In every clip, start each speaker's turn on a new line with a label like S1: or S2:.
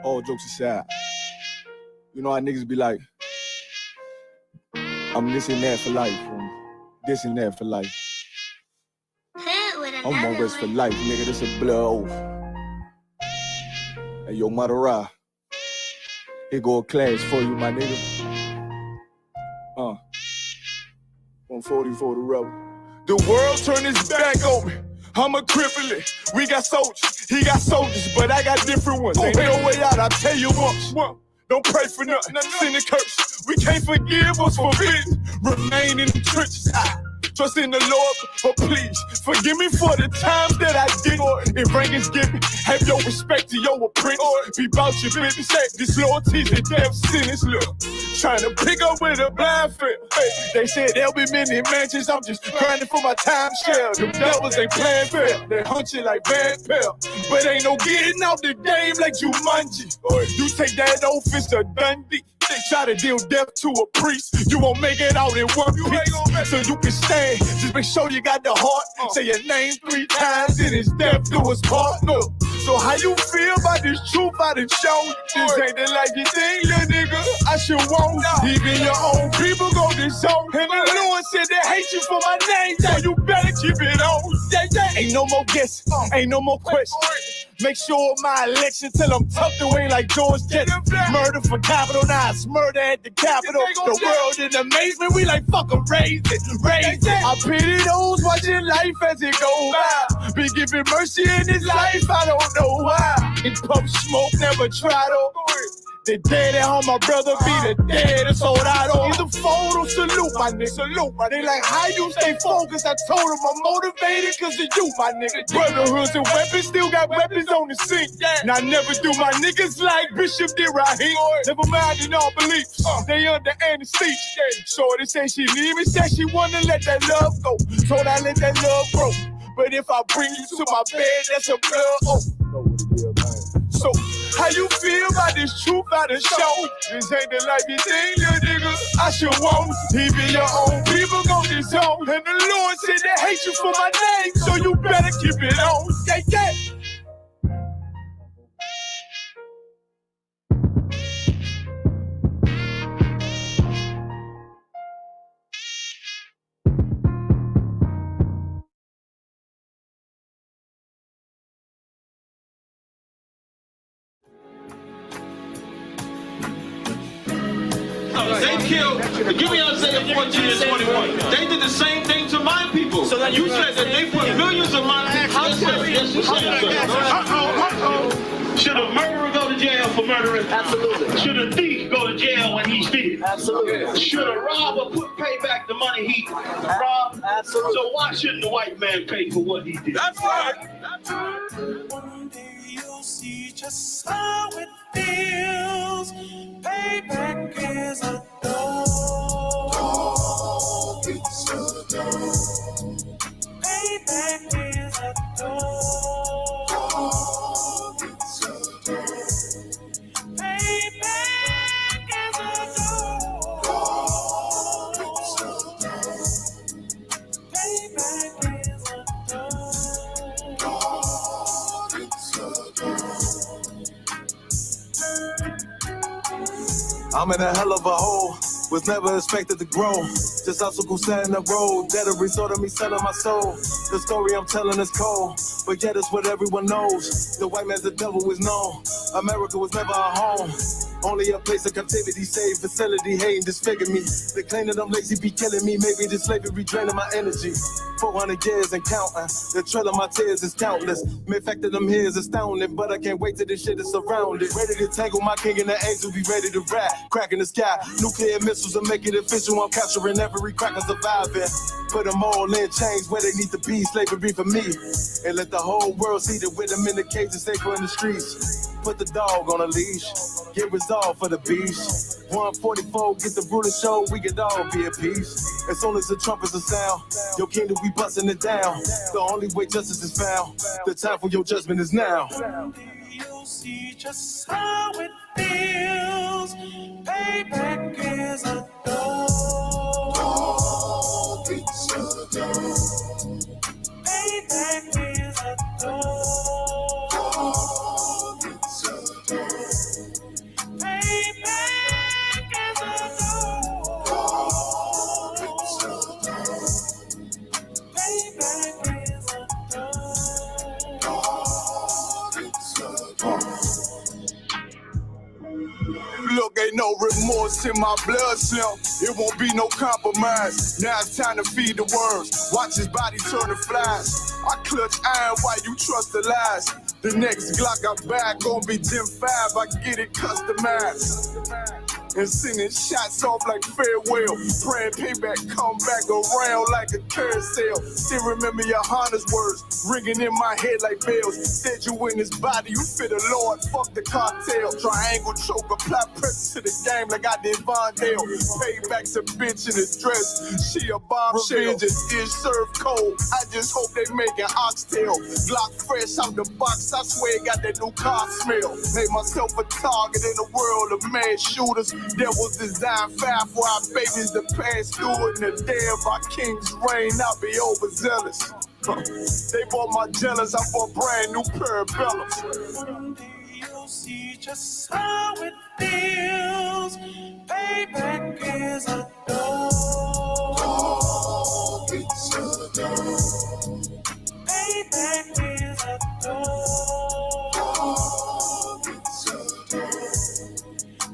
S1: all jokes aside, you know how niggas be like, I'm this and that for life, and this and that for life. I'm on rest for life, nigga, this a blood oath. Hey, yo, Madara, here go a class for you, my nigga. 140 for the rebel. The world turned its back on me. I'm a cripple. We got soldiers, he got soldiers, but I got different ones. Ain't no way out, I'll tell you once. Don't pray for nothing, sin and curse. We can't forgive what's forbidden. Remain in the trenches. Trust in the Lord, but please forgive me for the times that I did. If rank is given, have your respect to your apprentice. Be about your business. This loyalty's a death sentence. Look, trying to pick up with a blind fail. They said there'll be many mansions. I'm just grinding for my time share. The devils ain't playing fair. They hunt you like bad pal. But ain't no getting out the game like Jumanji. You take that oath, it's a Dundee. They try to deal death to a priest. You won't make it out in one piece. So you can stand. Just make sure you got the heart. Say your name 3 times and it's death do us part. No. So how you feel about this truth I done shown? This ain't the like you think, little nigga. I should want. Even your own people go this zone. And the Lord said they hate you for my name. So you better keep it on. Ain't no more guessing. Ain't no more questions. Make sure my election till I'm tucked away like George Jetson. Murder for capital, now it's murder at the Capitol. The world in amazement, we like fuck 'em, raise it, raise it. I pity those watching life as it goes by. Be giving mercy in this life, I don't know why. In pump smoke, never try to. The dead at home, my brother be the dead, it's all I don't. Either fold or salute, my nigga. Salute, my nigga. They like, how you stay focused? I told them I'm motivated cause of you, my nigga. Brotherhoods and weapons, still got weapons on the scene. And I never do my niggas like Bishop did Raheem. Never mind in all beliefs, they under anesthesia. Shorty said she leaving, said she wanna let that love go. Told I let that love grow. But if I bring you to my bed, that's a blood oath. So, how you feel about this truth I done showed? This ain't the life you think, little nigga. I should want. Even your own people go this zone. And the Lord said they hate you for my name, so you better keep it on. Yeah, yeah.
S2: They killed, give me Isaiah 14 and 21. They did the same thing to my people. So that you said that they put millions of my people. Should a murderer go to jail for murdering? Absolutely. Should a thief go to jail when he steals? Absolutely. Should a robber pay back the money he robbed? Absolutely. So why shouldn't the white man pay for what he did? That's right. That's right. One day you'll see just how it feels. Payback is a dog. It's a dog. Payback is a dog. It's a dog. Payback is a dog. It's a dog. Payback is a dog. It's a dog.
S3: I'm in a hell of a hole, was never expected to grow. Just obstacle set in the road, that a result of me selling my soul. The story I'm telling is cold, but yet it's what everyone knows. The white man's the devil is known. America was never our home. Only a place of captivity, safe facility, hating, disfigure me. They claim that I'm lazy, be killing me. Maybe the slavery draining my energy. 400 years and counting. The trail of my tears is countless. The fact that I'm here is astounding, but I can't wait till this shit is surrounded. Ready to tangle my king and the angel, be ready to rap. Crack in the sky, nuclear missiles and make it official. I'm capturing every cracker surviving. Put them all in chains where they need to be. Slavery for me. And let the whole world see that with them in the cages, safer in the streets. Put the dog on a leash. Get resolved for the beast. 144, get the ruler show, we could all be at peace. As soon as the trumpets are sound, your kingdom, we busting it down. The only way justice is found, the time for your judgment is now. You'll see just how it feels. Payback is a dog. It's a dog. Payback is a dog. It's a dog.
S1: remorse in my blood slump. It won't be no compromise. Now it's time to feed the worms. Watch his body turn to flies. I clutch iron while you trust the lies. The next Glock I buy gon' be Gen 5. I get it customized. And sending shots off like farewell. Praying payback come back around like a carousel. Still remember YAHANNA's words ringing in my head like bells. Said you in his body, you fit the Lord, fuck the cartel. Triangle choke, apply pressure to the game like I did Vondale. Payback's a bitch in a dress, she a bombshell. Revenge is served cold, I just hope they making oxtail. Glock fresh out the box, I swear it got that new car smell. Made myself a target in a world of mad shooters. There was designed fire for our babies to pass through. In the day of our king's reign, I'll be overzealous. They bought my jealous, I bought brand new parabellums.
S4: Someday you'll see just how it feels. Payback is a dog. It's a dog. Payback is a dog. It's a dog.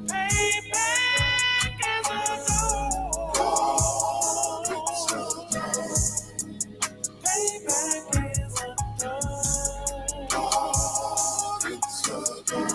S4: Payback is a dog. It's a dog. Payback is a dog. It's a dog.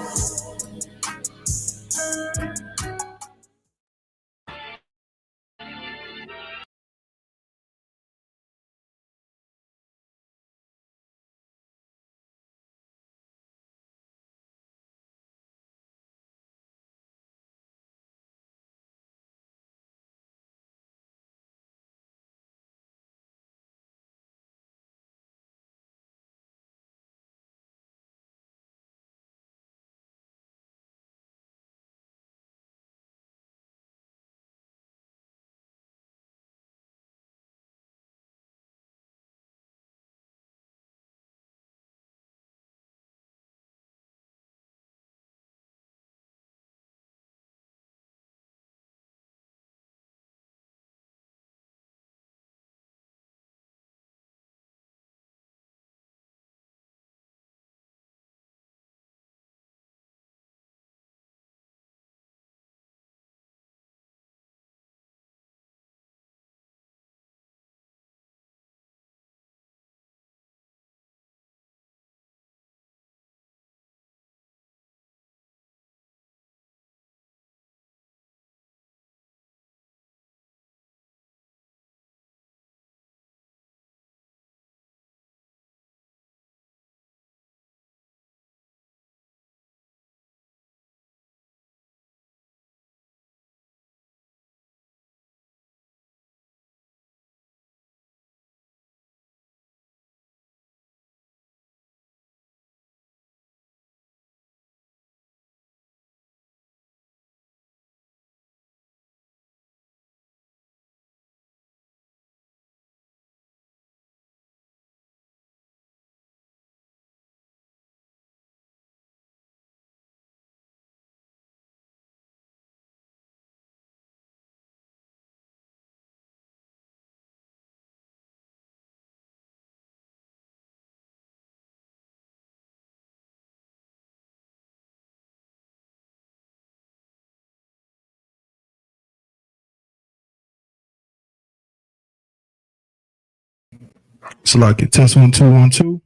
S5: Select it. Test 1 2 1 2.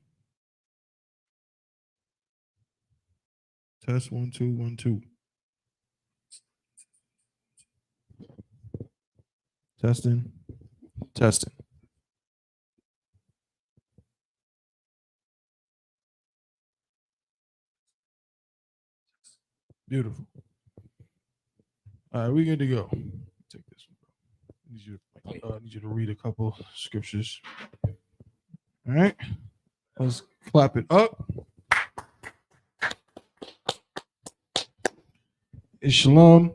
S5: Test 1 2 1 2. Testing. Testing. Beautiful. All right, we're good to go. Take this one. I need you to read a couple scriptures. All right, let's clap it up. It's Shalom.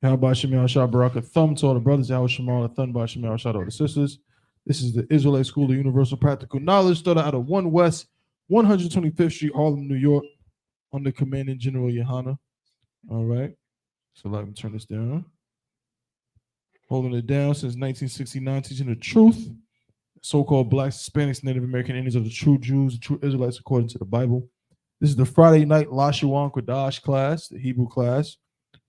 S5: How about Shemal Shah Baraka? Thumb to all the brothers. How Shemal, a thumb by Shemal Shah to all the sisters. This is the Israelite School of Universal Practical Knowledge, started out of 1 West, 125th Street, Harlem, New York, under Commanding General YAHANNA. All right. So let me turn this down. Holding it down since 1969, teaching the truth. So-called Blacks, Hispanics, Native American Indians are the true Jews, the true Israelites according to the Bible. This is the Friday night Lashawan Qadash class, the Hebrew class.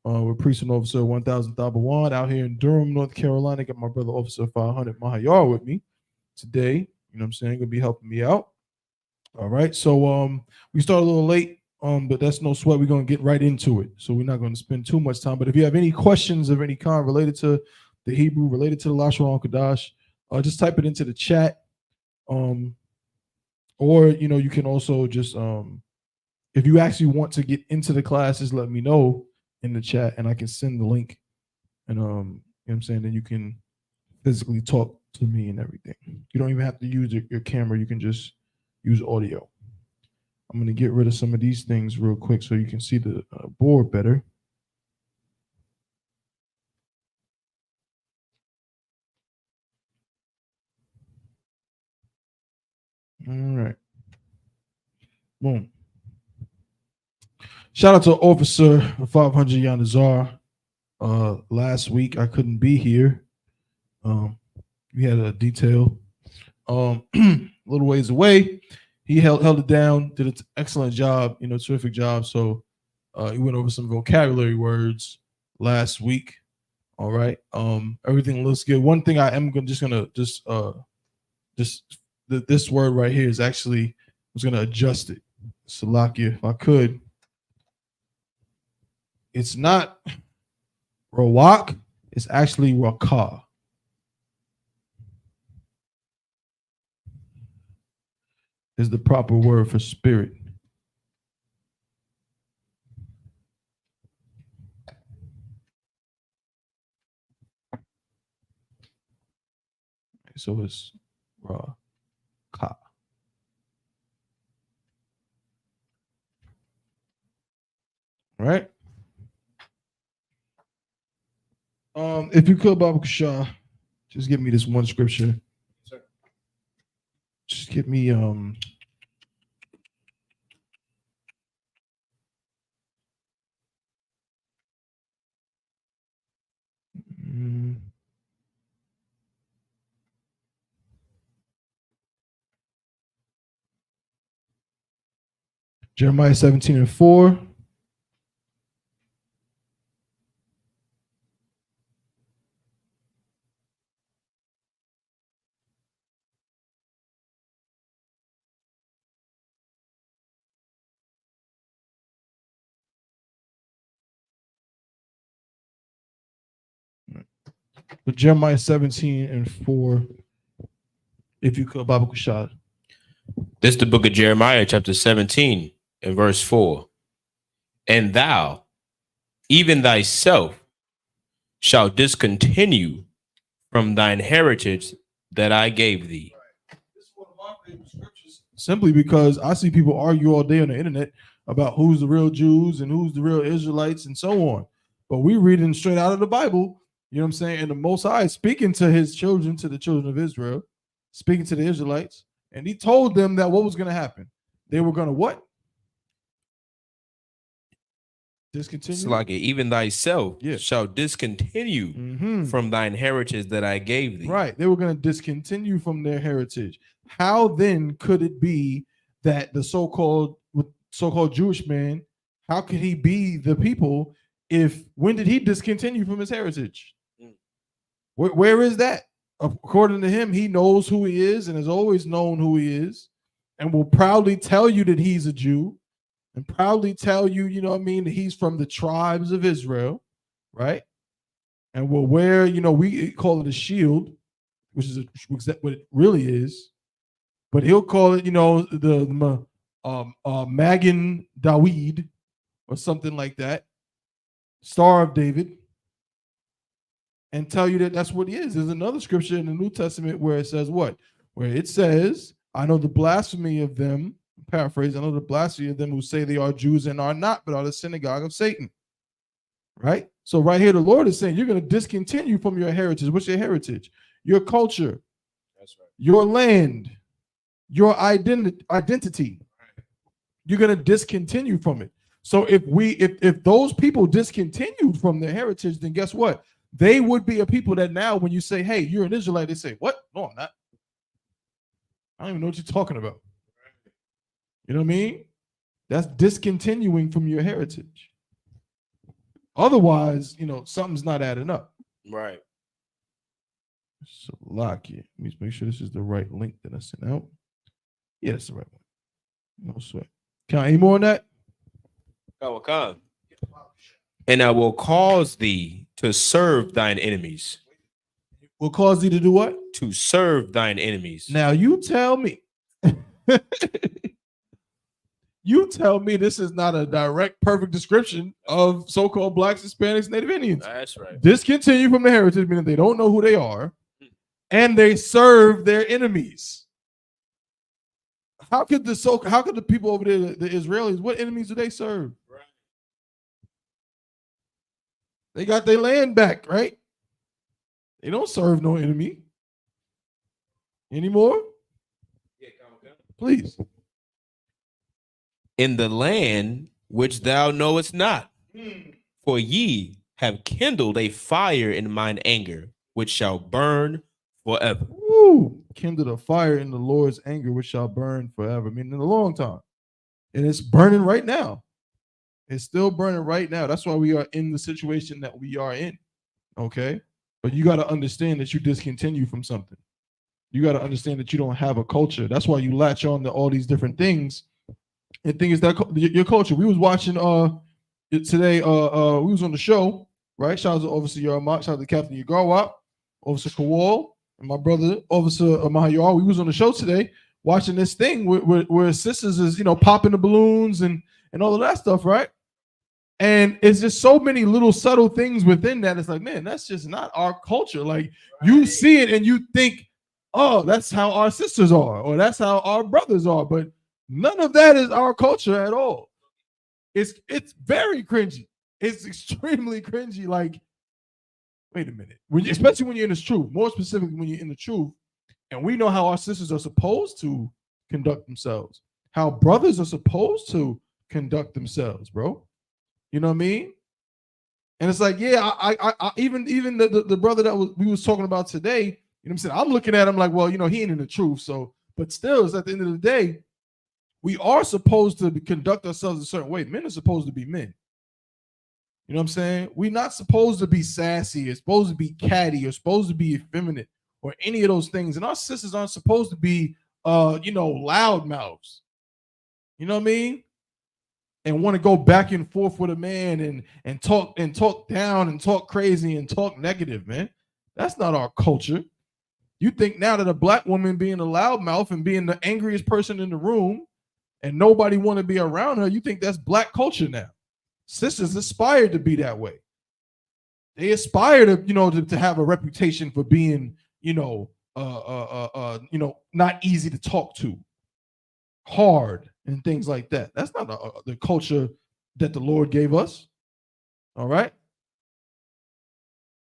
S5: With Priest and Officer 1000 Thabawan out here in Durham, North Carolina. Got my brother Officer 500 Mahayar with me today. You know what I'm saying? Gonna be helping me out. All right. So we started a little late, but that's no sweat. We're gonna get right into it. So we're not gonna spend too much time. But if you have any questions of any kind related to the Hebrew, related to the Lashawan Qadash, just type it into the chat. Or you can also just if you actually want to get into the classes, let me know in the chat and I can send the link. And you know what I'm saying? Then you can physically talk to me and everything. You don't even have to use your camera. You can just use audio. I'm going to get rid of some of these things real quick so you can see the board better. All right. Boom. Shout out to Officer 500 Yanazar. Last week I couldn't be here. We had a detail a little ways away. He held it down, did an excellent job, terrific job. So he went over some vocabulary words last week. All right. Everything looks good. One thing I am this word right here is actually, I was gonna adjust it. Salakia, if I could. It's not Rawak, it's actually Rakah. Is the proper word for spirit. So it's Rakah. All right. If you could, Baba Shah, just give me this one scripture. Sir. Just give me Jeremiah 17:4. But Jeremiah 17:4. If you could, Baba Kushad.
S6: This is the book of Jeremiah, chapter 17, and verse 4. And thou, even thyself, shall discontinue from thine heritage that I gave thee.
S5: This is one of my favorite scriptures. Simply because I see people argue all day on the internet about who's the real Jews and who's the real Israelites and so on. But we reading straight out of the Bible, you know what I'm saying? And the Most High is speaking to his children, to the children of Israel, speaking to the Israelites. And he told them that what was going to happen? They were going to what? Discontinue.
S6: It's like even thyself shall discontinue from thine heritage that I gave thee.
S5: Right. They were going to discontinue from their heritage. How then could it be that the so-called Jewish man, how could he be the people when did he discontinue from his heritage? Where is that? According to him, he knows who he is and has always known who he is and will proudly tell you that he's a Jew and proudly tell you, you know what I mean, that he's from the tribes of Israel, right? And will wear, we call it a shield, which is what it really is. But he'll call it, the Magen Dawid or something like that, Star of David, and tell you that that's what he is. There's another scripture in the New Testament where it says what? Where it says, I know the blasphemy of them, paraphrase, I know the blasphemy of them who say they are Jews and are not, but are the synagogue of Satan. Right? So right here, the Lord is saying you're going to discontinue from your heritage. What's your heritage? Your culture. That's right. Your land. Your identity. You're going to discontinue from it. So if those people discontinued from their heritage, then guess what? They would be a people that now when you say, hey, you're an Israelite, they say, what? No, I'm not. I don't even know what you're talking about. You know what I mean? That's discontinuing from your heritage. Otherwise, something's not adding up.
S6: Right.
S5: So lock it. Let me make sure this is the right link that I sent out. Yeah, that's the right one. No sweat. Can I any more on that?
S6: Come. And I will cause thee to serve thine enemies.
S5: Will cause thee to do what?
S6: To serve thine enemies.
S5: Now you tell me. You tell me this is not a direct, perfect description of so-called blacks, Hispanics, Native Indians.
S6: That's right.
S5: Discontinue from the heritage, meaning they don't know who they are, and they serve their enemies. How could the people over there, the Israelis, what enemies do they serve? Right. They got their land back, right? They don't serve no enemy anymore. Yeah, please.
S6: In the land which thou knowest not, for ye have kindled a fire in mine anger, which shall burn forever.
S5: Woo! Kindled a fire in the Lord's anger, which shall burn forever. Meaning in a long time. And it's burning right now. It's still burning right now. That's why we are in the situation that we are in. Okay? But you got to understand that you discontinue from something. You got to understand that you don't have a culture. That's why you latch on to all these different things. And thing is that your culture. We was watching today. We was on the show, right? Shout out to Officer Yarmak, shout out to Captain Yagarwap, Officer Kowal, and my brother Officer Mahayar. We was on the show today watching this thing where sisters is popping the balloons and all of that stuff, right? And it's just so many little subtle things within that. It's like, man, that's just not our culture. Like you see it and you think, oh, that's how our sisters are, or that's how our brothers are, but none of that is our culture at all. It's very cringy. It's extremely cringy. Like, wait a minute. Especially when you're in the truth, more specifically when you're in the truth, and we know how our sisters are supposed to conduct themselves, how brothers are supposed to conduct themselves, bro. You know what I mean? And it's like, yeah, I even the brother that we was talking about today, you know what I'm saying? I'm looking at him like, well, he ain't in the truth. So, but still, it's at the end of the day, we are supposed to conduct ourselves a certain way. Men are supposed to be men. You know what I'm saying? We're not supposed to be sassy. It's supposed to be catty. Or supposed to be effeminate or any of those things. And our sisters aren't supposed to be, loud mouths. You know what I mean? And want to go back and forth with a man and talk down and talk crazy and talk negative, man. That's not our culture. You think now that a black woman being a loudmouth and being the angriest person in the room and nobody want to be around her, you think that's black culture now. Sisters aspire to be that way. They aspire to, to have a reputation for being, not easy to talk to, hard and things like that. That's not the culture that the Lord gave us. All right.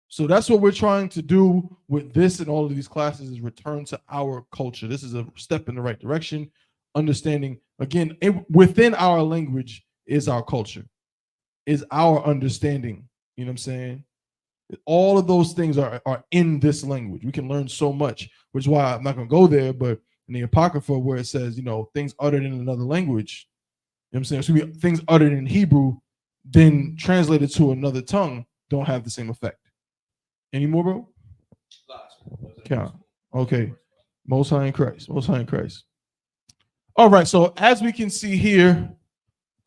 S5: So that's what we're trying to do with this and all of these classes is return to our culture. This is a step in the right direction. Understanding, again, within our language is our culture, is our understanding. You know what I'm saying? All of those things are in this language. We can learn so much, which is why I'm not going to go there. But in the Apocrypha, where it says, things uttered in another language, you know what I'm saying? So things uttered in Hebrew, then translated to another tongue, don't have the same effect. Any more, bro? Okay. Most High in Christ. Most High in Christ. All right. So as we can see here,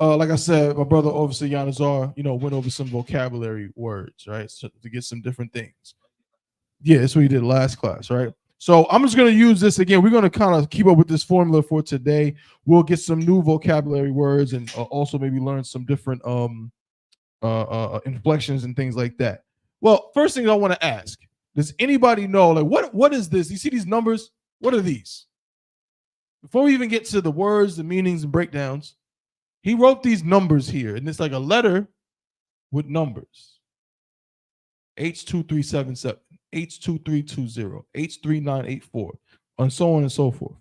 S5: like I said, my brother Officer Yanazar, went over some vocabulary words, right? So to get some different things. Yeah, that's what he did last class, right? So I'm just going to use this again. We're going to kind of keep up with this formula for today. We'll get some new vocabulary words and also maybe learn some different inflections and things like that. Well, first thing I want to ask, does anybody know, like, what is this? You see these numbers? What are these? Before we even get to the words, the meanings, and breakdowns, he wrote these numbers here, and it's like a letter with numbers. H2377, H2320, H3984, and so on and so forth.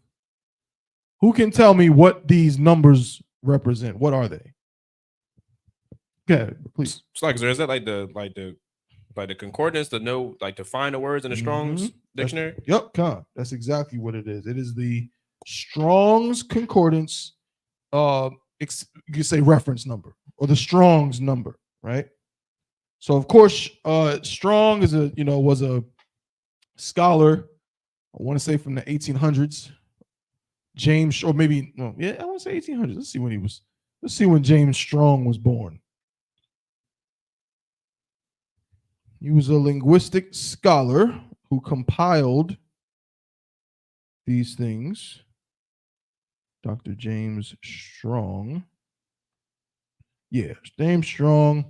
S5: Who can tell me what these numbers represent? What are they? Okay, please.
S6: It's like, is that like the concordance to know, like to find the words in the Strong's dictionary?
S5: That's exactly what it is. It is the Strong's concordance. You could say reference number or the Strong's number, right? So of course, Strong is was a scholar. I want to say from the 1800s. James, or maybe no, yeah, I want to say 1800s. Let's see when he was. Let's see when James Strong was born. He was a linguistic scholar who compiled these things. Dr. James Strong. Yeah, James Strong.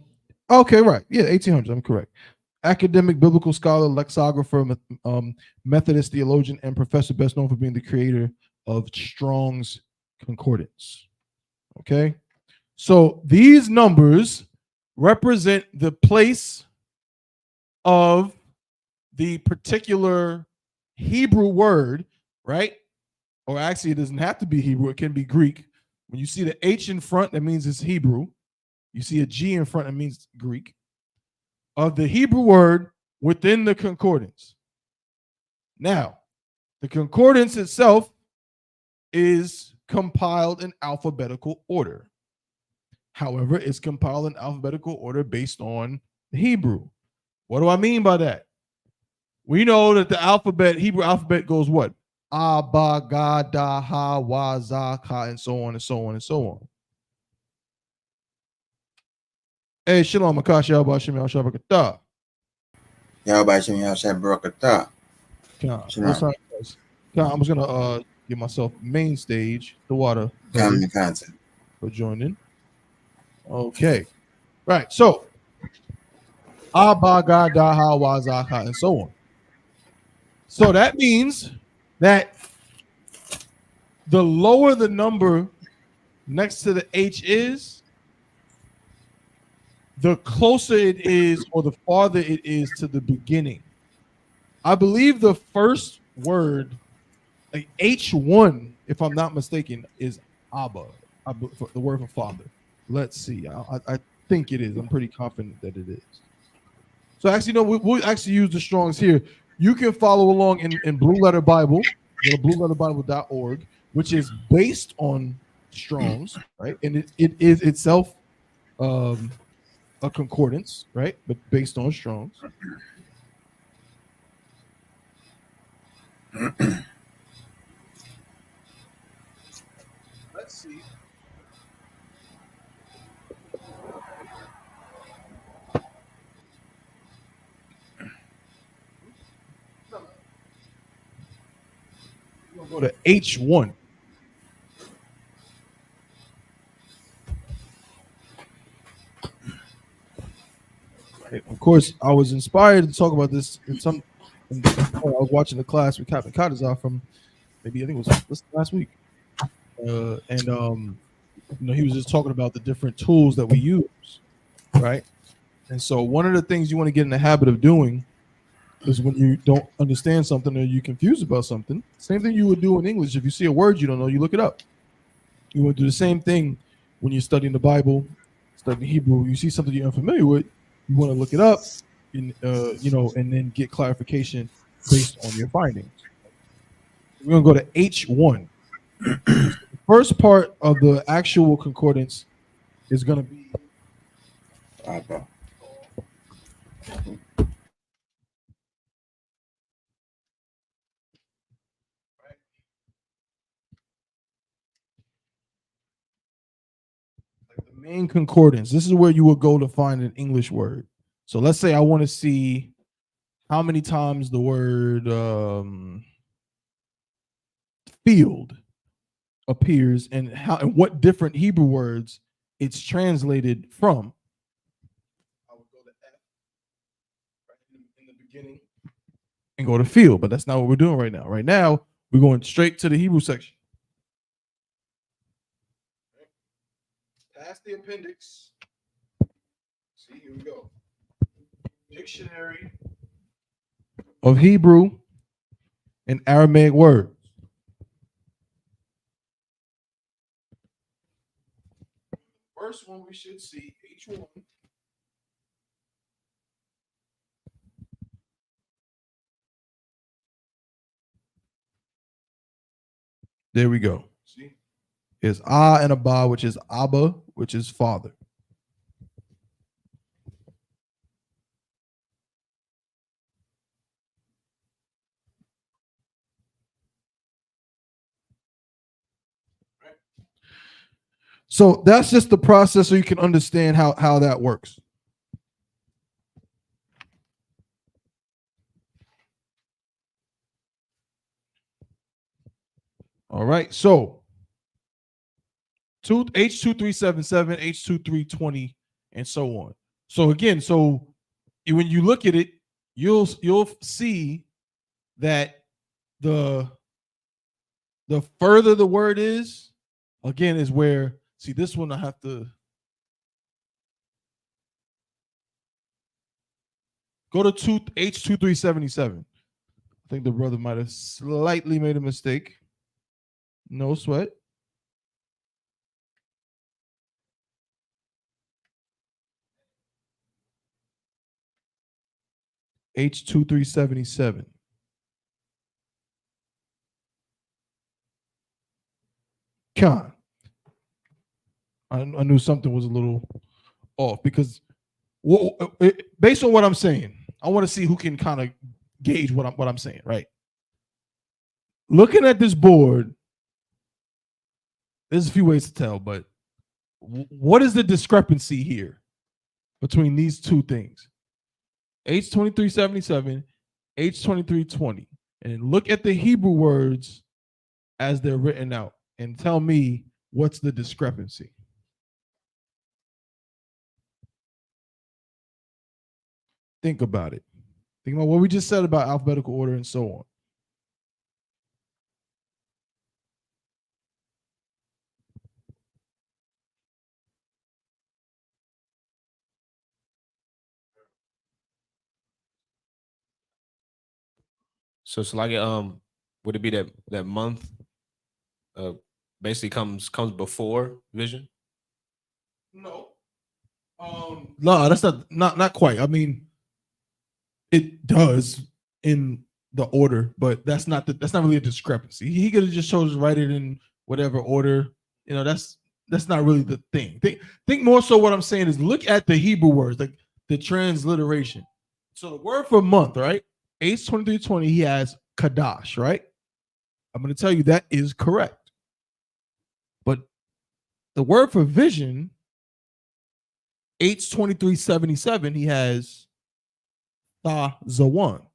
S5: Okay, right. Yeah, 1800s. I'm correct. Academic biblical scholar, lexicographer, Methodist theologian, and professor, best known for being the creator of Strong's Concordance. Okay, so these numbers represent the place of the particular Hebrew word, right? Or actually, it doesn't have to be Hebrew, it can be Greek. When you see the H in front, that means it's Hebrew. You see a G in front, that means Greek. Of the Hebrew word within the concordance. Now, the concordance itself is compiled in alphabetical order. However, it's compiled in alphabetical order based on Hebrew. What do I mean by that? We know that the alphabet, Hebrew alphabet goes what? A, ba, ga, da, ha, wa, za, ka, and so on and so on and so on. Hey, shalom, akash, yahba, shem, yahshua, barakatah.
S7: Yahweh Shem Yahshua Barakatah.
S5: I'm just gonna give myself main stage, the water
S7: Common content.
S5: for joining. Okay, right. So, Abba, God, Daha, Wazaka, and so on. So that means that the lower the number next to the H is, the closer it is, or the farther it is to the beginning. I believe the first word, like H1, if I'm not mistaken, is Abba, the word for father. Let's see. I think it is. I'm pretty confident that it is. So actually, no, we'll actually use the Strongs here. You can follow along in Blue Letter Bible, go to blueletterbible.org, which is based on Strongs, right? And it is itself a concordance, right? But based on Strongs. Let's see. We're gonna go to H1. Right. Of course, I was inspired to talk about this I was watching the class with Captain Qadash from maybe I think it was last week, and he was just talking about the different tools that we use, right? And so one of the things you want to get in the habit of doing is when you don't understand something or you're confused about something, same thing you would do in English. If you see a word you don't know, you look it up. You want to do the same thing when you're studying the Bible, studying Hebrew. You see something you're unfamiliar with, you want to look it up, and then get clarification based on your findings. We're gonna go to H1. The first part of the actual concordance is gonna be the main concordance. This is where you would go to find an English word. So let's say I want to see how many times the word field appears and what different Hebrew words it's translated from. I would go to F right in the beginning and go to field, but that's not what we're doing right now. Right now, we're going straight to the Hebrew section. Past the appendix. See, here we go. Dictionary of Hebrew and Aramaic words. First one we should see, H1. There we go. See? Is Ah and Abba, which is Abba, which is father. So that's just the process so you can understand how that works. All right, so H2377, H2320, and so on. So again, so when you look at it, you'll see that the further the word is, again, is where, see, this one I have to go to H2377. I think the brother might have slightly made a mistake. No sweat. H2377. Con. I knew something was a little off because based on what I'm saying, I want to see who can kind of gauge what I'm saying, right? Looking at this board, there's a few ways to tell, but what is the discrepancy here between these two things? H2377, H2320. And look at the Hebrew words as they're written out and tell me what's the discrepancy. Think about it. Think about what we just said about alphabetical order and so on.
S6: So it's like would it be that month basically comes before vision?
S5: No. No, that's not quite. I mean, it does in the order, but that's not really a discrepancy. He could have just chose to write it in whatever order. You know, that's not really the thing. Think more so what I'm saying is look at the Hebrew words, like the transliteration. So the word for month, right? H2320, he has Qadash, right? I'm going to tell you that is correct. But the word for vision, H2377, he has Thazawan.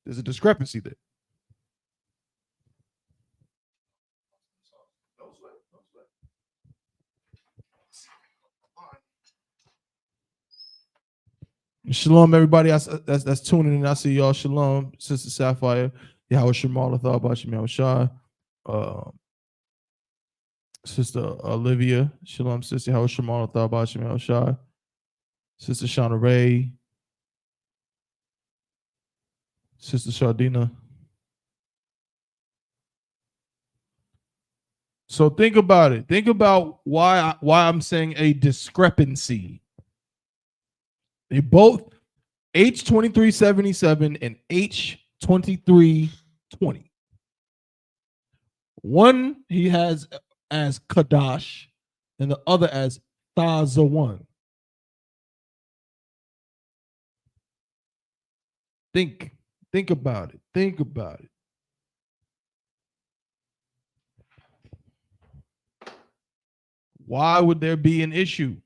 S5: There's a discrepancy there. Shalom, everybody. That's tuning in. I see y'all. Shalom, Sister Sapphire. Yahweh Shemal, Shah, Shah. Sister Olivia. Shalom, Sister Yahweh Shemal, Shah. Sister Shauna Ray. Sister Shardina. So think about it. Think about why I'm saying a discrepancy. They both H2377 and H2320. One he has as Qadash and the other as Thazawan. Think about it. Think about it. Why would there be an issue?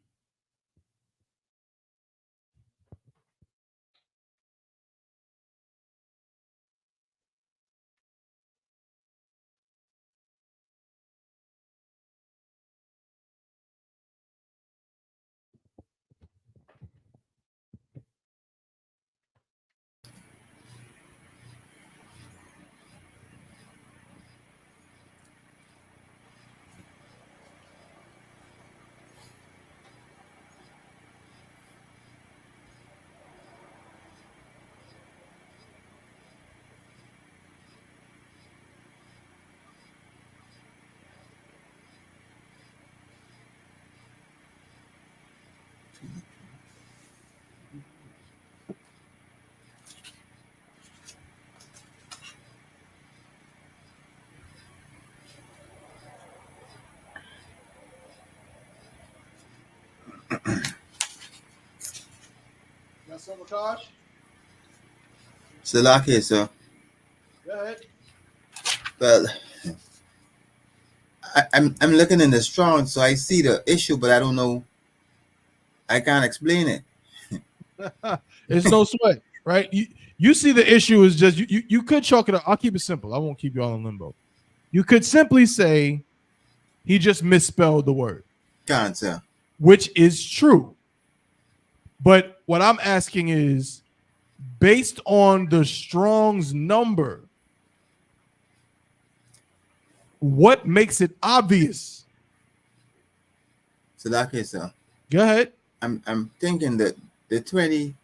S5: Got some, Akash?
S7: Salaki, sir.
S5: Go ahead.
S7: Well, I'm looking in the strong, so I see the issue, but I don't know. I can't explain it.
S5: It's no sweat, right? You see the issue is just you could chalk it up. I'll keep it simple. I won't keep you all in limbo. You could simply say he just misspelled the word,
S7: Can't tell.
S5: which is true. But what I'm asking is, based on the Strong's number, what makes it obvious?
S7: So that case,
S5: Go ahead.
S7: I'm thinking that the 20,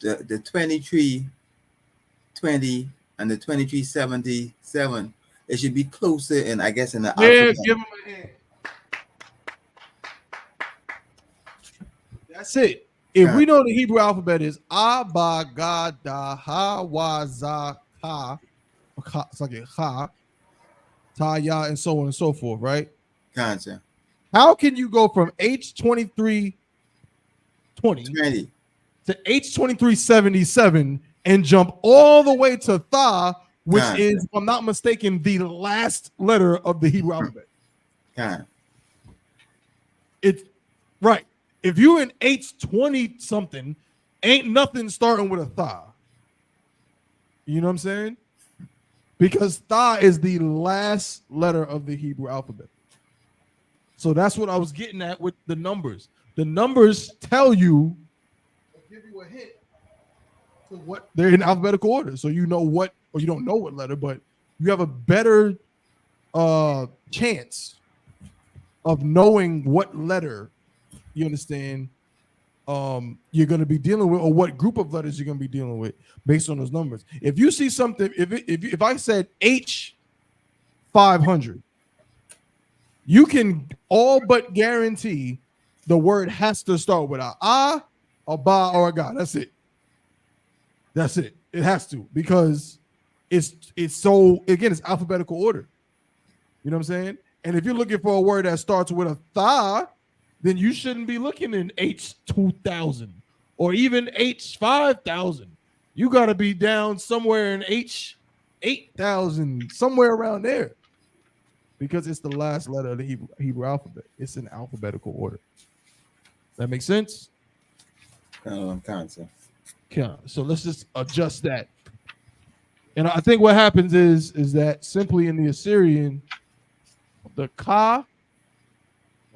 S7: the 23, 20, and the 2377, it should be closer, and I guess in the alphabet.
S5: Give him a hand. That's it. If we know the Hebrew alphabet is A, Ba, Ga, Da, Ha, Wa, Za, Ha, it's like a Ha, Ta, Ya, and so on and so forth, right?
S7: Gotcha.
S5: How can you go from H2320
S7: 20.
S5: to H2377 and jump all the way to Tha, which is, if I'm not mistaken, the last letter of the Hebrew alphabet? It's right. If you're in H20 something, ain't nothing starting with a Tha. You know what I'm saying? Because Tha is the last letter of the Hebrew alphabet. So that's what I was getting at with the numbers. The numbers tell you, give you a hint to what they're in alphabetical order. So you know what, or you don't know what letter, but you have a better chance of knowing what letter, you understand, you're going to be dealing with, or what group of letters you're going to be dealing with based on those numbers. If you see something, if I said H500, you can all but guarantee the word has to start with a ba, or a ga. That's it. That's it. It has to, because it's so, again, it's alphabetical order. You know what I'm saying? And if you're looking for a word that starts with a Tha, then you shouldn't be looking in H2000 or even H5000. You got to be down somewhere in H8000, somewhere around there, because it's the last letter of the Hebrew alphabet. It's in alphabetical order. That makes sense?
S7: Concept.
S5: Yeah. So let's just adjust that. And I think what happens is that simply in the Assyrian, the Ka,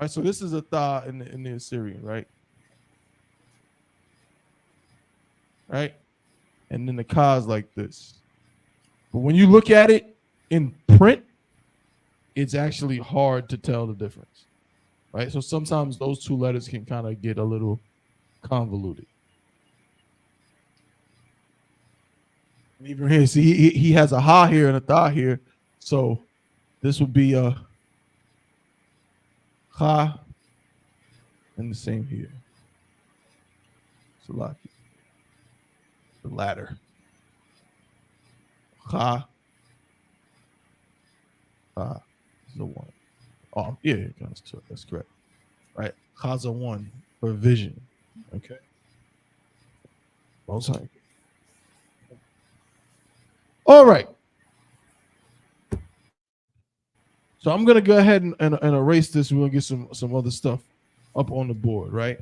S5: right? So this is a Tha in the Assyrian, right? Right? And then the Ka is like this. But when you look at it in print, it's actually hard to tell the difference, right? So sometimes those two letters can kind of get a little convoluted. And even here, see, he has a Ha here and a Tha here. So this would be a Ha, and the same here. Salaki. The latter. Ha. Ha is a 1. Oh, yeah, that's correct. Right. Ha's a 1 for vision. Okay. Most high. All right. So I'm gonna go ahead and erase this. We're gonna get some other stuff up on the board, right?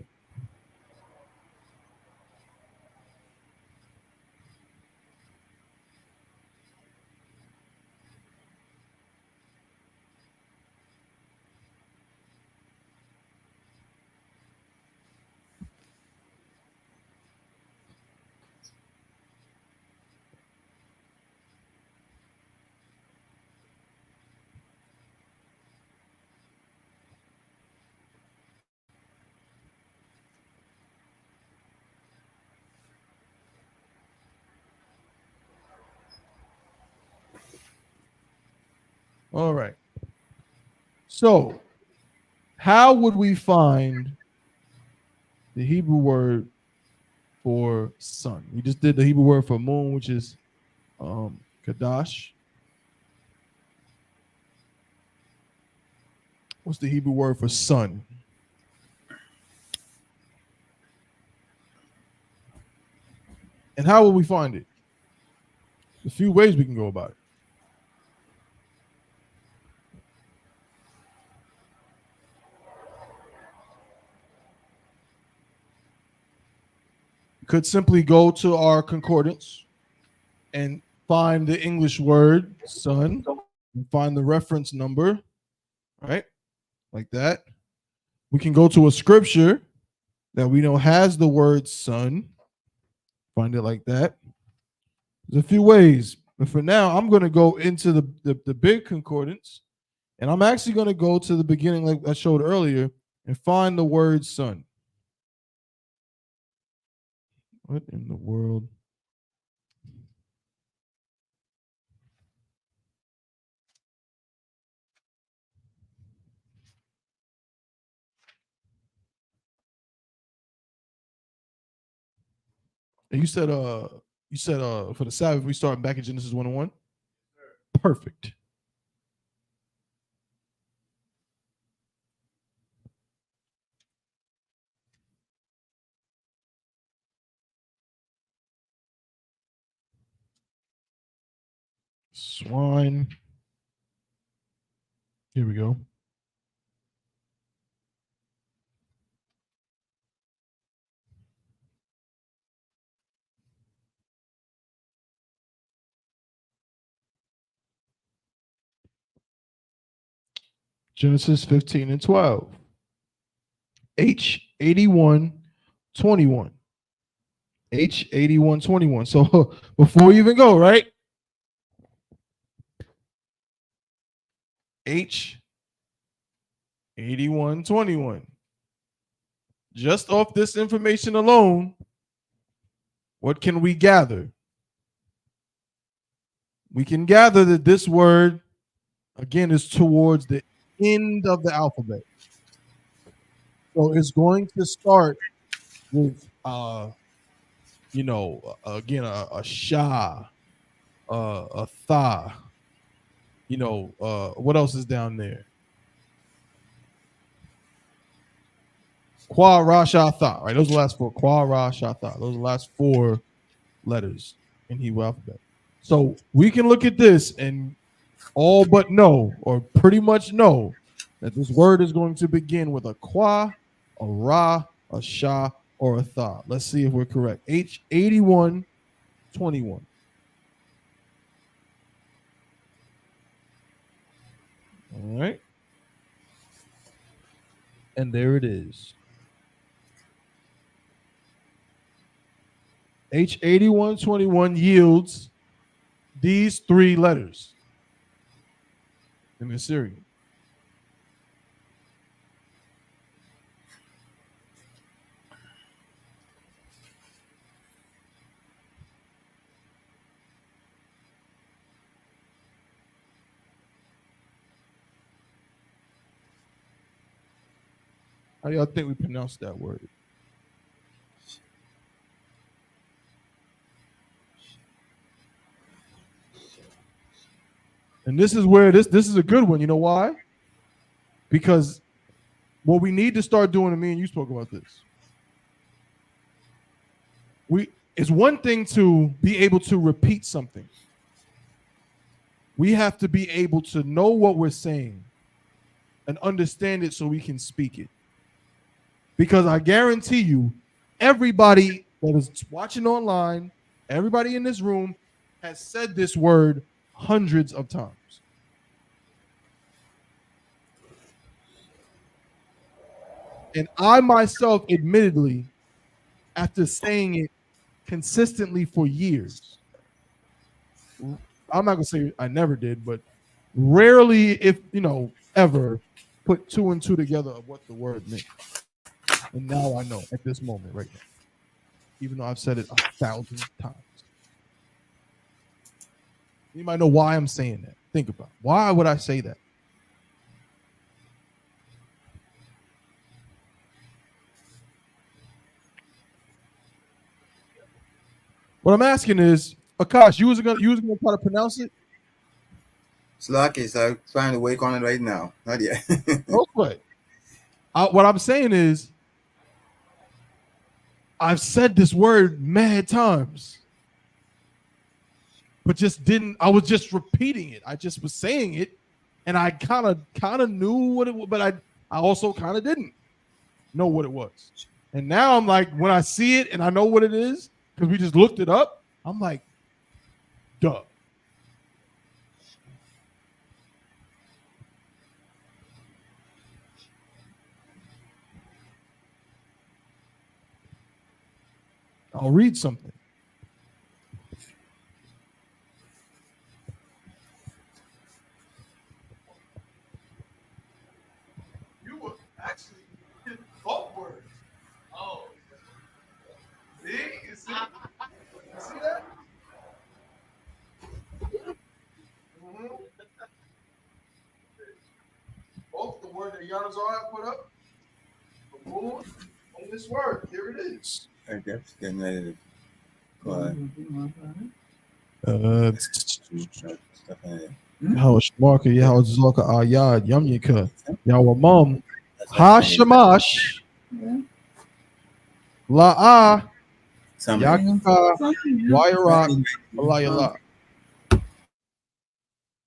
S5: All right. So, how would we find the Hebrew word for sun? We just did the Hebrew word for moon, which is Qadash. What's the Hebrew word for sun? And how will we find it? There's a few ways we can go about it. could simply go to our concordance and find the English word son and find the reference number, right? Like that. We can go to a scripture that we know has the word son, find it like that. There's a few ways, but for now, I'm going to go into the big concordance, and I'm actually going to go to the beginning, like I showed earlier, and find the word son. What in the world? And you said for the Sabbath we start back in Genesis 1:1. Perfect. Swine. Here we go. Genesis 15:12. H81:21. H81:21. So before you even go, right? H81:21. Just off this information alone, what can we gather? We can gather that this word, again, is towards the end of the alphabet. So it's going to start with, again, a sha, a tha. What else is down there? Qua, ra, sha, tha, right? Those are the last four. Qua, ra, sha, tha. Those are the last four letters in Hebrew alphabet. So we can look at this and all but know, or pretty much know, that this word is going to begin with a qua, a ra, a sha, or a tha. Let's see if we're correct. H81:21. All right. And there it is. H81:21 yields these three letters in the Syrian. How y'all think we pronounce that word? And this is where this is a good one. You know why? Because what we need to start doing, and me and you spoke about this. It's one thing to be able to repeat something. We have to be able to know what we're saying and understand it so we can speak it. Because I guarantee you, everybody that is watching online, everybody in this room has said this word hundreds of times. And I myself, admittedly, after saying it consistently for years, I'm not going to say I never did, but rarely, if ever, put two and two together of what the word meant. And now I know at this moment right now, even though I've said it 1,000 times. You might know why I'm saying that. Think about it. Why would I say that? What I'm asking is, Akash, you was gonna try to pronounce it?
S7: Slacky, so I'm trying to work on it right now. Not yet.
S5: Okay. What I'm saying is, I've said this word mad times, but I was just repeating it. I just was saying it, and I kind of knew what it was, but I also kind of didn't know what it was. And now I'm like, when I see it and I know what it is, because we just looked it up, I'm like, duh. I'll read something. You were actually both words. Oh. See? You see? You see that? Mm-hmm. Both the word that Yanazar put up, the moon, and this word. Here it is.
S7: I guess getting ready to go ahead.
S5: Hashmarka, Yahazaka, Ayad, Yamyaka, Yawamam, Hashamash, La'a, Yaka, Wairak, Alayala.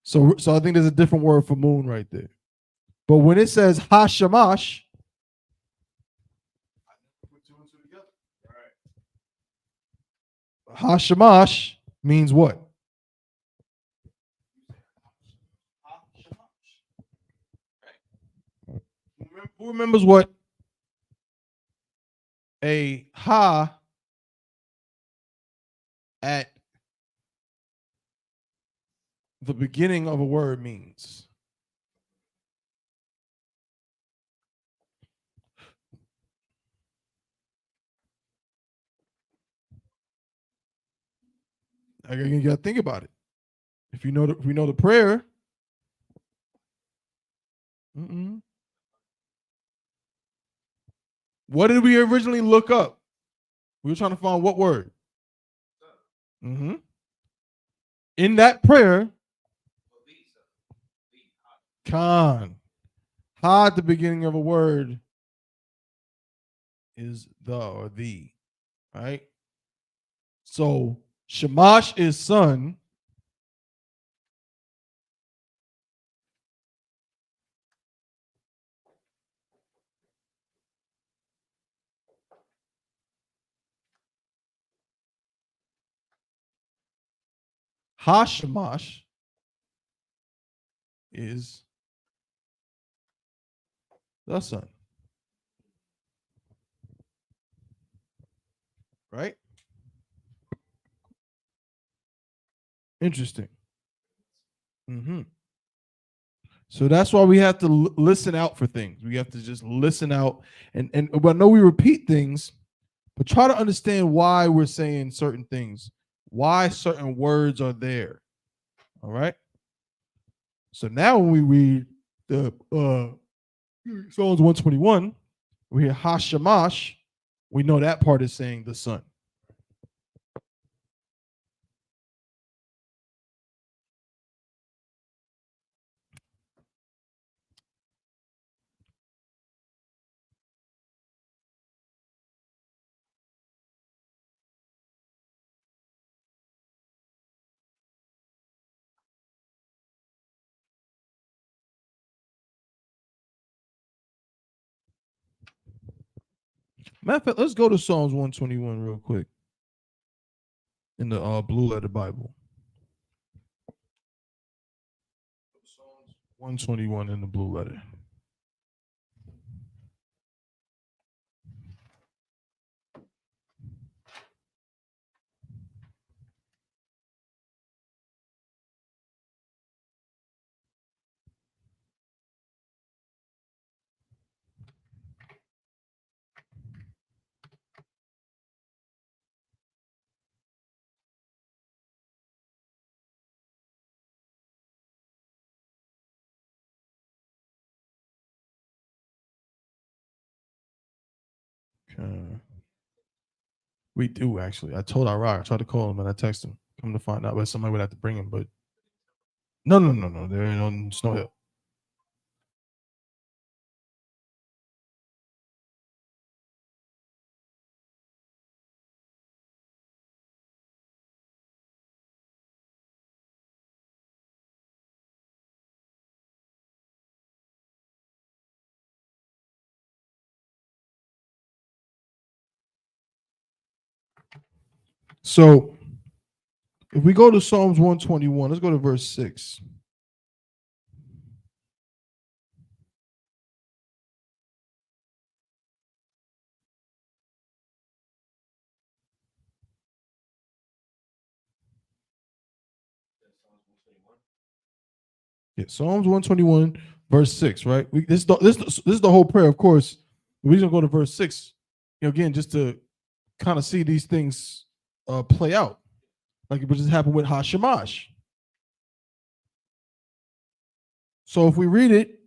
S5: So I think there's a different word for moon right there. But when it says Hashamash, Hashamash means what? Who remembers what a ha at the beginning of a word means? You gotta think about it. If we know the prayer. What did we originally look up? We were trying to find what word? In that prayer, Khan. Ha at the beginning of a word is the or the, right? So Shamash is son. Hashamash is the son. Right? Interesting. So that's why we have to listen out for things. We have to just listen out. And I know we repeat things, but try to understand why we're saying certain things, why certain words are there. All right. So now when we read the Psalms 121, we hear Hashamash, we know that part is saying the son. Matter of fact, let's go to Psalms 121 real quick in the blue letter Bible. Psalms 121 in the blue letter. We do actually. I told Iraq. I tried to call him and I texted him. Come to find out, but somebody would have to bring him. But no. There ain't no help. So if we go to Psalms 121, let's go to verse 6. Yeah, Psalms 121, verse 6, right? This is the whole prayer, of course. We're going to go to verse 6, again, just to kind of see these things play out, like it just happened with Hashemash. So if we read it,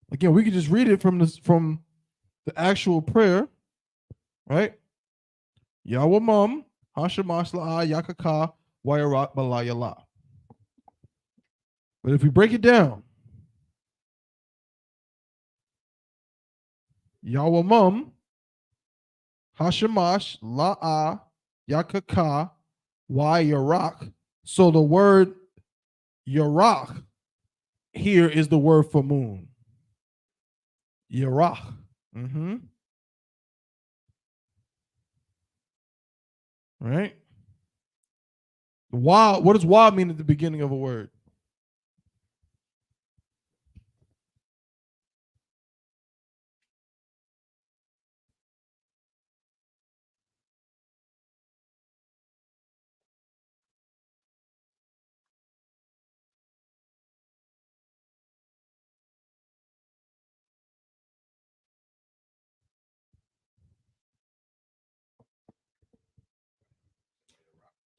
S5: again, we could just read it from the actual prayer, right? Yahweh Mum, Hashemash La'a, Yakaka, Wayarat Balayala. But if we break it down, Yahweh Mum, Hashemash La'a, Yakaka, Wayarak. So the word Yarak here is the word for moon. Yarak. Mm-hmm. Right? Wa, what does Wa mean at the beginning of a word?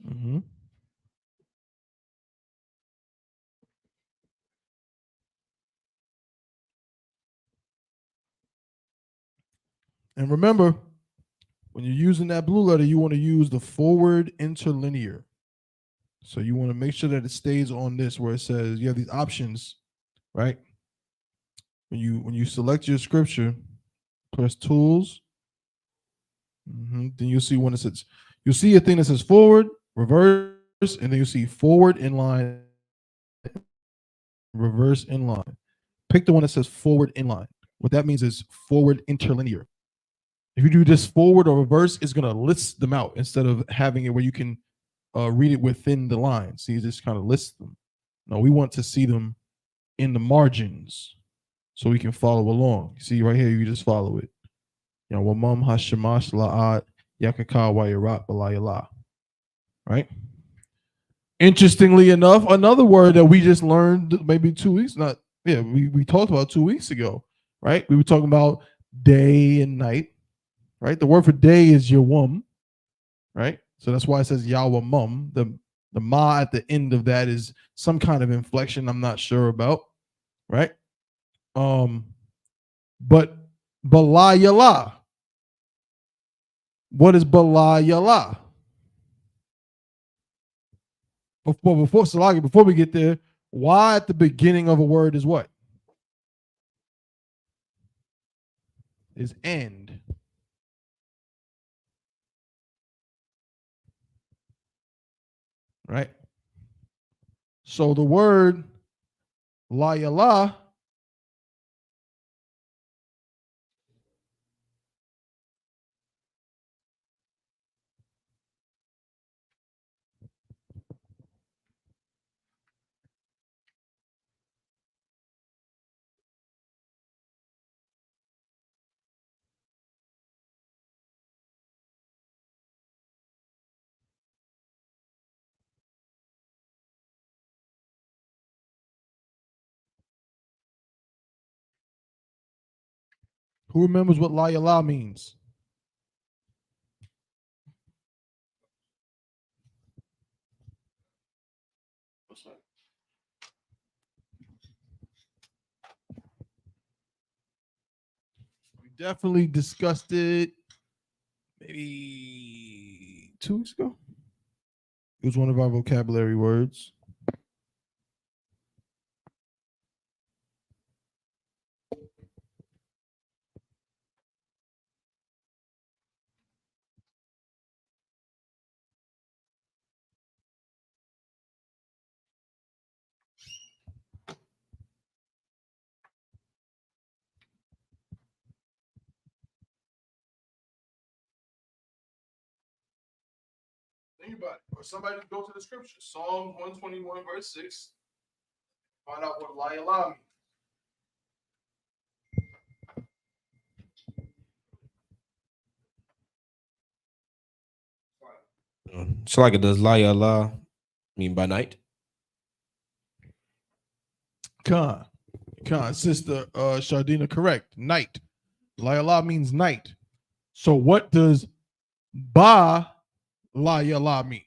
S5: Mm-hmm. And remember, when you're using that blue letter, you want to use the forward interlinear. So you want to make sure that it stays on this where it says you have these options, right? When you select your scripture, press tools. Then you'll see when it says, you'll see a thing that says forward, reverse, and then you'll see forward inline, reverse inline. Pick the one that says forward inline. What that means is forward interlinear. If you do this forward or reverse, it's going to list them out instead of having it where you can read it within the line. So you just kind of list them. No, we want to see them in the margins so we can follow along. See right here, you just follow it. You know, Wamam Hashemash La'at Yakaka Wayarat Balayala. Right? Interestingly enough, another word that we just learned maybe 2 weeks, we talked about 2 weeks ago, right? We were talking about day and night, right? The word for day is Yawum, right? So that's why it says Yahweh Mum. The ma at the end of that is some kind of inflection I'm not sure about, right? But Balayala. What is Balayala? Before Salagi, before we get there, why at the beginning of a word is what? Is end. Right? So the word la yala who remembers what la yala means? We definitely discussed it maybe 2 weeks ago. It was one of our vocabulary words. Anybody or somebody go to the scripture. Psalm 121 verse 6. Find out what la means.
S6: It's like it does la mean by night?
S5: Khan, sister Shardina, correct. Night. La means night. So what does ba la mean?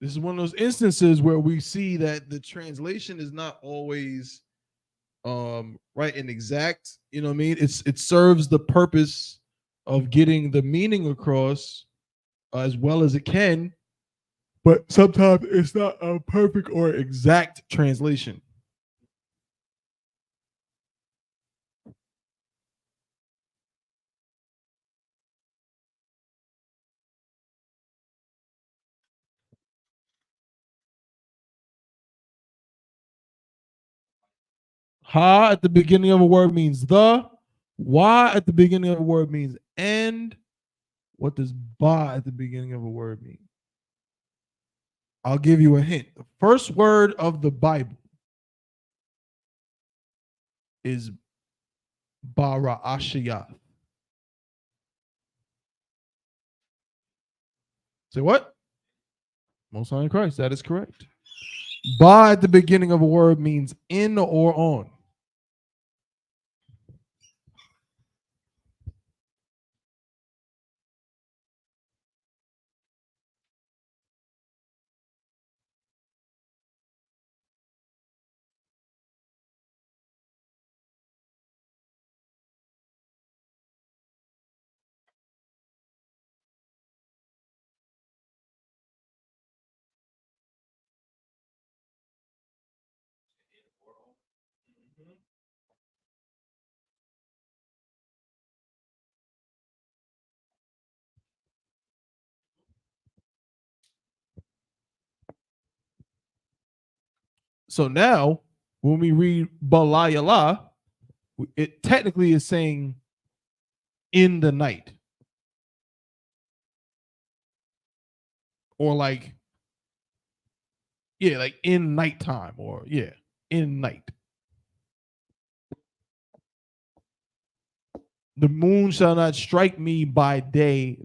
S5: This is one of those instances where we see that the translation is not always right and exact. You know what I mean? It serves the purpose of getting the meaning across as well as it can, but sometimes it's not a perfect or exact translation. Ha at the beginning of a word means the. Wa at the beginning of a word means and. What does ba at the beginning of a word mean? I'll give you a hint. The first word of the Bible is Bara'ashiyah. Say what? Most High in Christ. That is correct. Ba at the beginning of a word means in or on. So now, when we read Balayala, it technically is saying in the night. Or like, yeah, like in nighttime, or yeah, in night. The moon shall not strike me by day.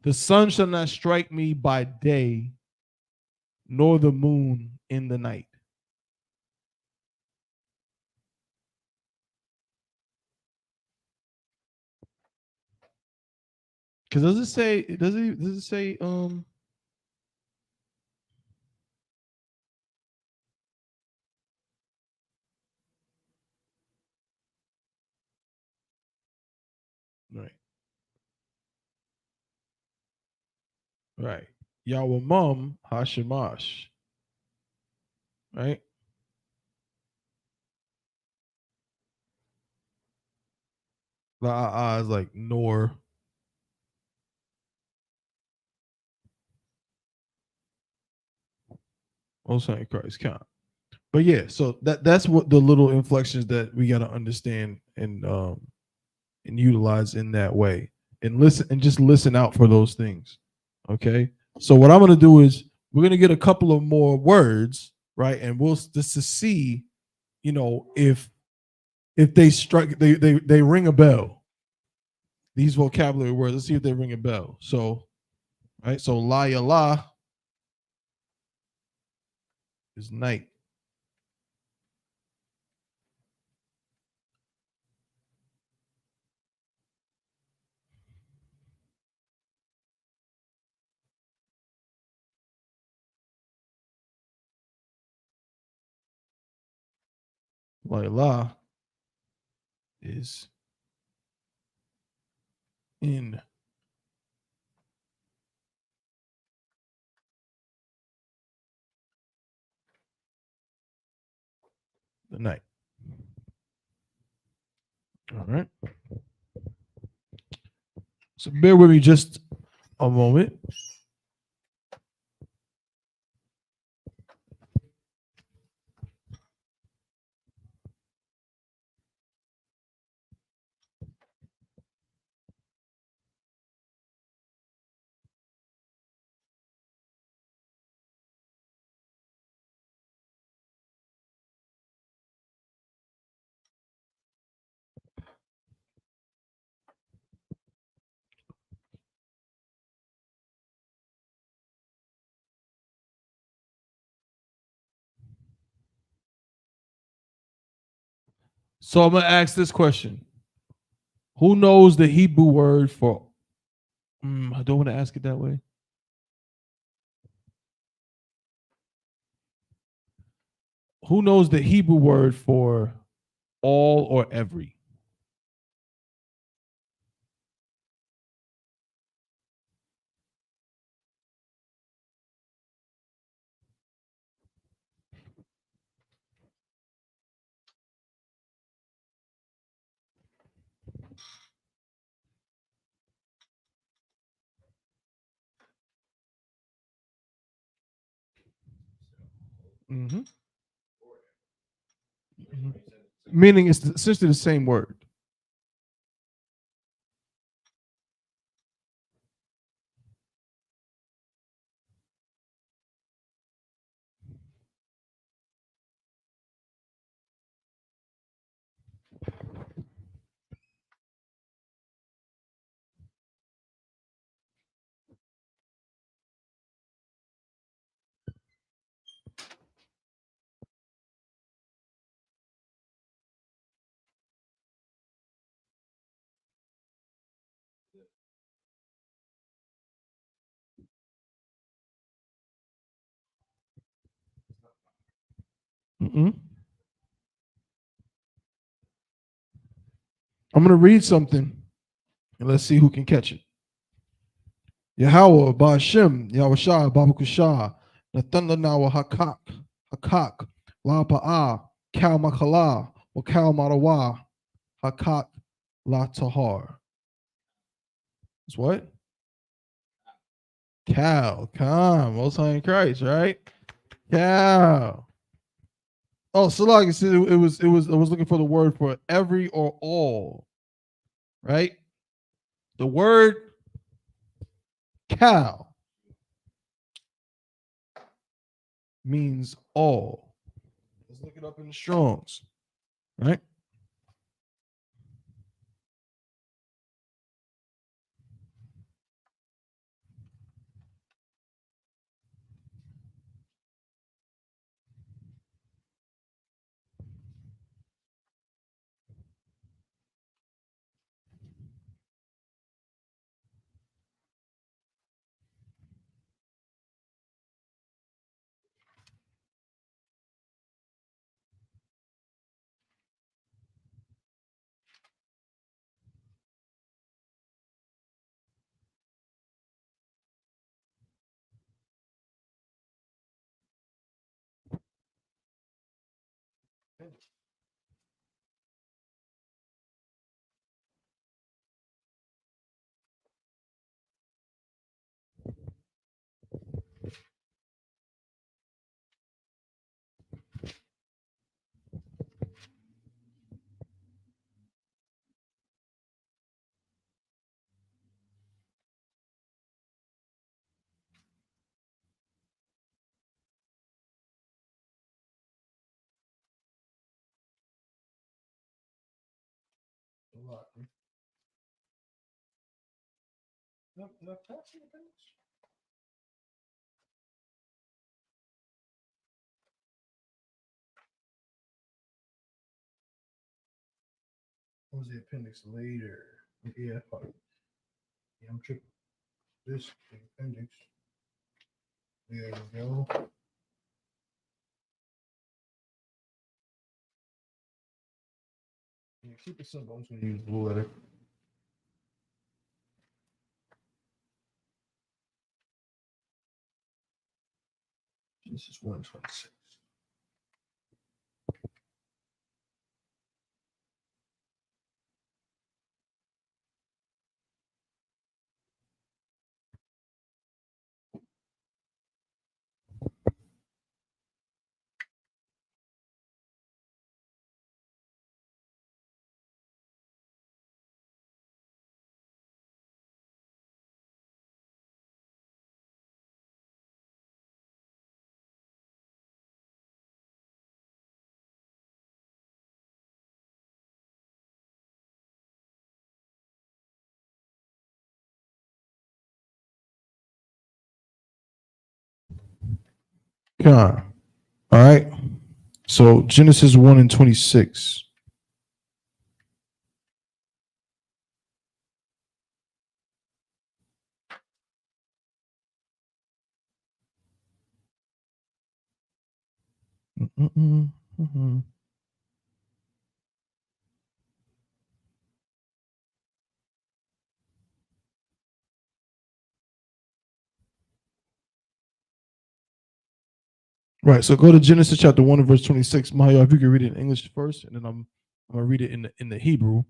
S5: The sun shall not strike me by day, nor the moon in the night. Because does it say right. Right. Yahweh Mum Hashemash. Right? La is like nor. Most High Christ count. But yeah, so that's what the little inflections that we gotta understand and utilize in that way. And listen and just listen out for those things. Okay. So what I'm gonna do is we're gonna get a couple of more words, right? And we'll just to see, you know, if they strike they ring a bell. These vocabulary words, let's see if they ring a bell. So, right, so la is night. La is in the night. All right. So bear with me just a moment. So I'm gonna ask this question: who knows the Hebrew word for? I don't want to ask it that way. Who knows the Hebrew word for all or every? Mm-hmm. Mm-hmm. Meaning it's essentially the same word. Mm-mm. I'm going to read something and let's see who can catch it. Yahweh, Ba'ashem, Yahushua, Babakushah, Nathanawa Hakak, La Pa'a, Kal Makala, or Kal Marawa, Hakak, La Tahar. It's what? Cal, Most High in Christ, right? Cal. Oh, so like I said, I was looking for the word for every or all, right? The word Cal means all. Let's look it up in the Strongs, right? What was the appendix later? Yeah, I'm tripping. This appendix. There we go. Yeah, keep it simple. I'm just gonna use blue letter. This is 126. All right. So Genesis 1 and 26. Right. So go to Genesis chapter 1 and verse 26. Mahaya, if you can read it in English first, and then I'm gonna read it in the Hebrew,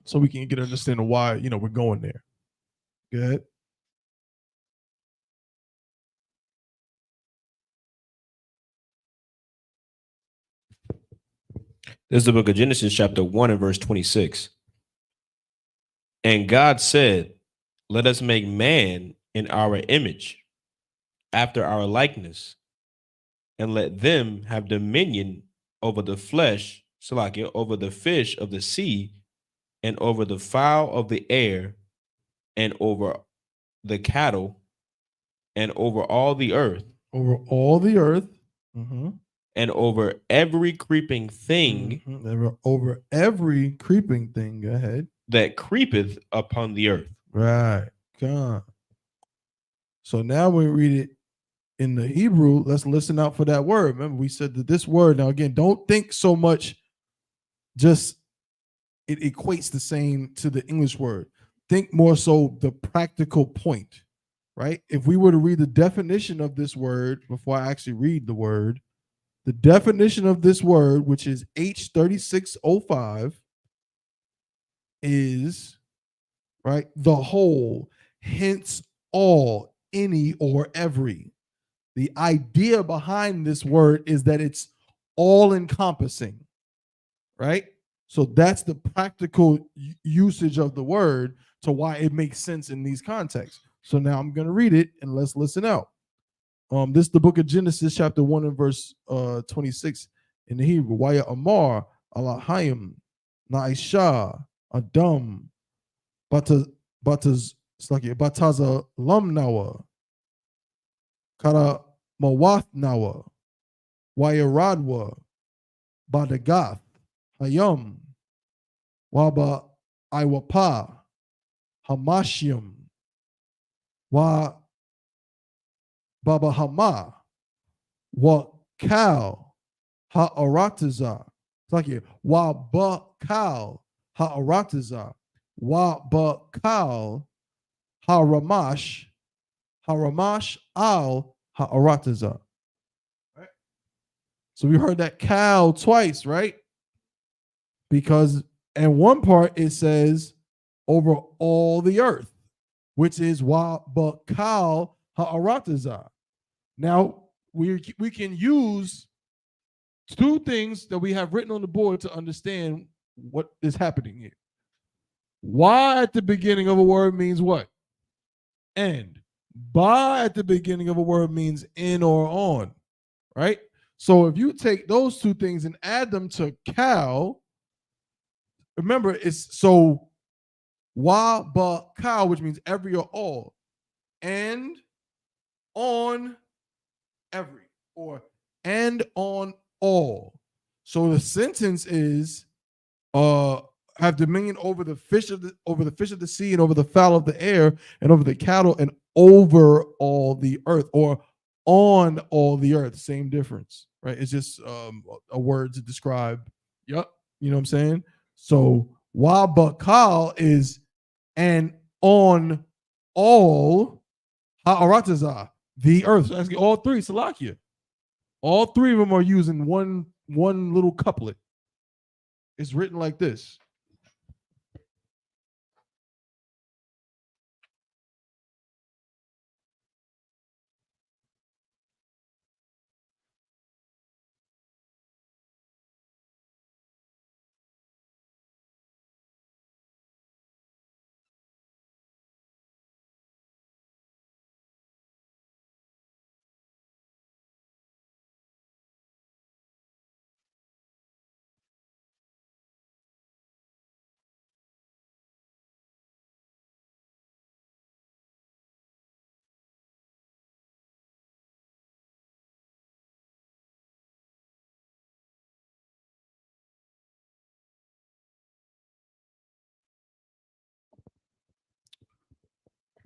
S5: so we can get an understanding of why we're going there. Go ahead.
S6: This is the book of Genesis, chapter 1 and verse 26. And God said, let us make man in our image, after our likeness, and let them have dominion over the flesh, Salakia, over the fish of the sea, and over the fowl of the air, and over the cattle, and over all the earth.
S5: Over all the earth. Mm-hmm.
S6: And over every creeping thing.
S5: Mm-hmm. Over every creeping thing. Go ahead.
S6: That creepeth upon the earth.
S5: Right. God. So now we read it in the Hebrew. Let's listen out for that word. Remember, we said that this word, now again, don't think so much just it equates the same to the English word. Think more so the practical point, right? If we were to read the definition of this word before I actually read the word, the definition of this word, which is H3605, is, right, the whole, hence all, any, or every. The idea behind this word is that it's all encompassing, right? So that's the practical usage of the word to why it makes sense in these contexts. So now I'm going to read it and let's listen out. This is the book of Genesis, chapter 1 and verse 26 in the Hebrew. Waya Amar, Alahayim, Naisha, Adam, Bataza Lumnawa, Kara Mawath Nawa, Wayaradwa, Badagath, Hayam, Waba Iwapa, Hamashium, Wa Baba Hama, Wa Kal, Ha'arataza. It's like here, Wa Ba Kal, Ha'arataza, Wa Ba Kal, Haramash, Haramash al Ha'arataza. Right? So we heard that Kal twice, right? Because in one part it says over all the earth, which is Wa Ba Kal Ha'arataza. Now we can use two things that we have written on the board to understand what is happening here. Why at the beginning of a word means what? And. Ba at the beginning of a word means in or on, right? So if you take those two things and add them to Kal, remember it's so Wa Ba Kal, which means every or all, and on every, or and on all. So the sentence is have dominion over the fish of the sea, and over the fowl of the air, and over the cattle, and over all the earth, or on all the earth. Same difference, right? It's just a word to describe. Yep, you know what I'm saying. So Wa Bakal is and on all Ha'arataza, the earth. So actually, all three, Salakia. All three of them are using one little couplet. It's written like this.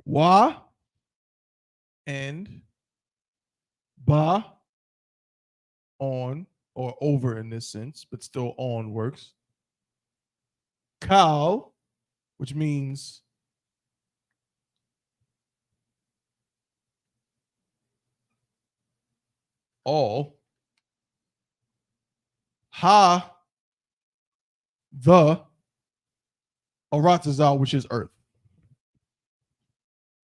S5: Wa and Ba on or over in this sense, but still on works. Kal, which means all. Ha, the Aratazal, which is earth.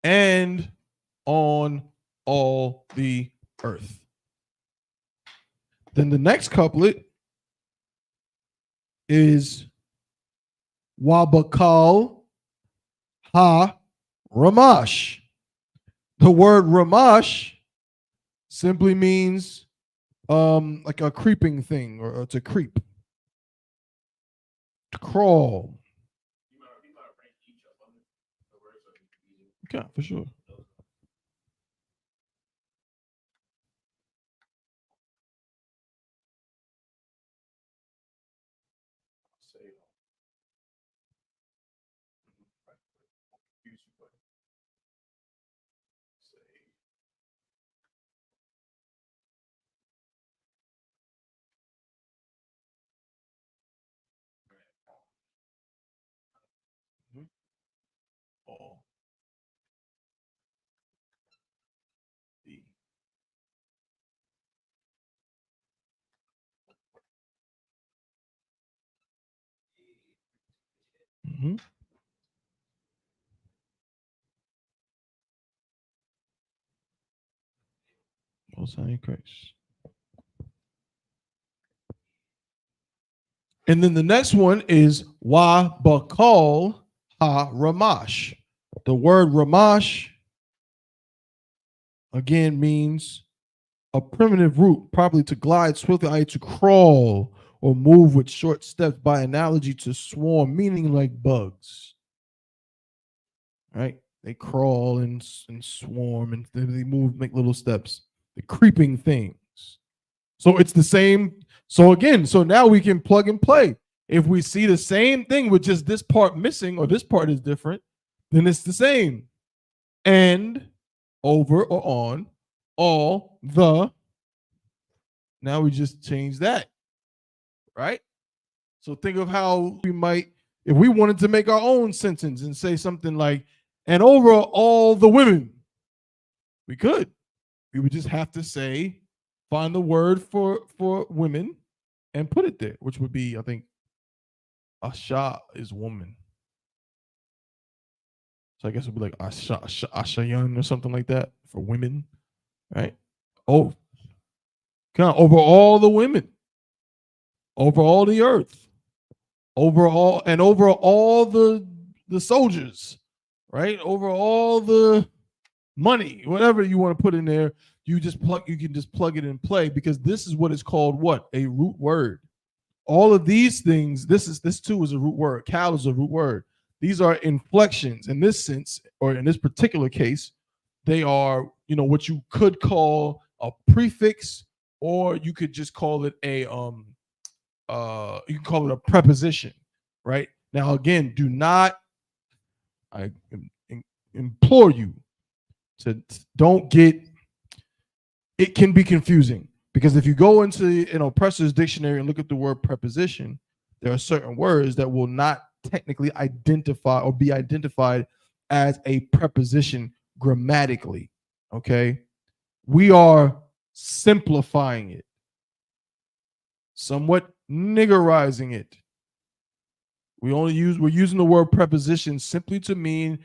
S5: And on all the earth. Then the next couplet is Wabakal ha Ramash. The word Ramash simply means like a creeping thing, or to creep, to crawl. Yeah, for sure. All the Most High Christ. And then the next one is Wabakal ha Ramash. The word Ramash again means a primitive root, probably to glide swiftly, i.e. to crawl or move with short steps, by analogy to swarm, meaning like bugs. Right? They crawl and swarm, and they move, make little steps. The creeping things. So it's the same. So again, so now we can plug and play. If we see the same thing with just this part missing, or this part is different, then it's the same. And, over or on, all the. Now we just change that, right? So think of how we might, if we wanted to make our own sentence and say something like, and over all the women, we could. We would just have to say, find the word for women and put it there, which would be, I think, Asha is woman. So I guess it would be like Ashayan or something like that for women, right? Oh, kind of over all the women, over all the earth, over all the soldiers, right? Over all the money, whatever you want to put in there, you can just plug it and play, because this is what is called what? A root word. All of these things, this too is a root word. Kal is a root word. These are inflections in this sense, or in this particular case, they are, what you could call a prefix, or you could just call it a you can call it a preposition, right? Now again, I implore you to don't get, it can be confusing, because if you go into an oppressor's dictionary and look at the word preposition, there are certain words that will not technically identify or be identified as a preposition grammatically. Okay, we are simplifying it, somewhat niggerizing it. We're using the word preposition simply to mean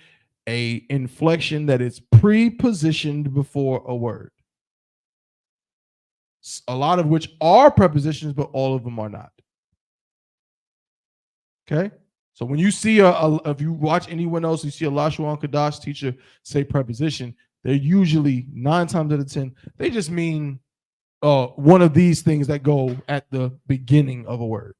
S5: a inflection that is prepositioned before a word. A lot of which are prepositions, but all of them are not. Okay, so when you see if you watch anyone else, you see a Lashawan Qadash teacher say preposition, they're usually 9 times out of 10 they just mean one of these things that go at the beginning of a word.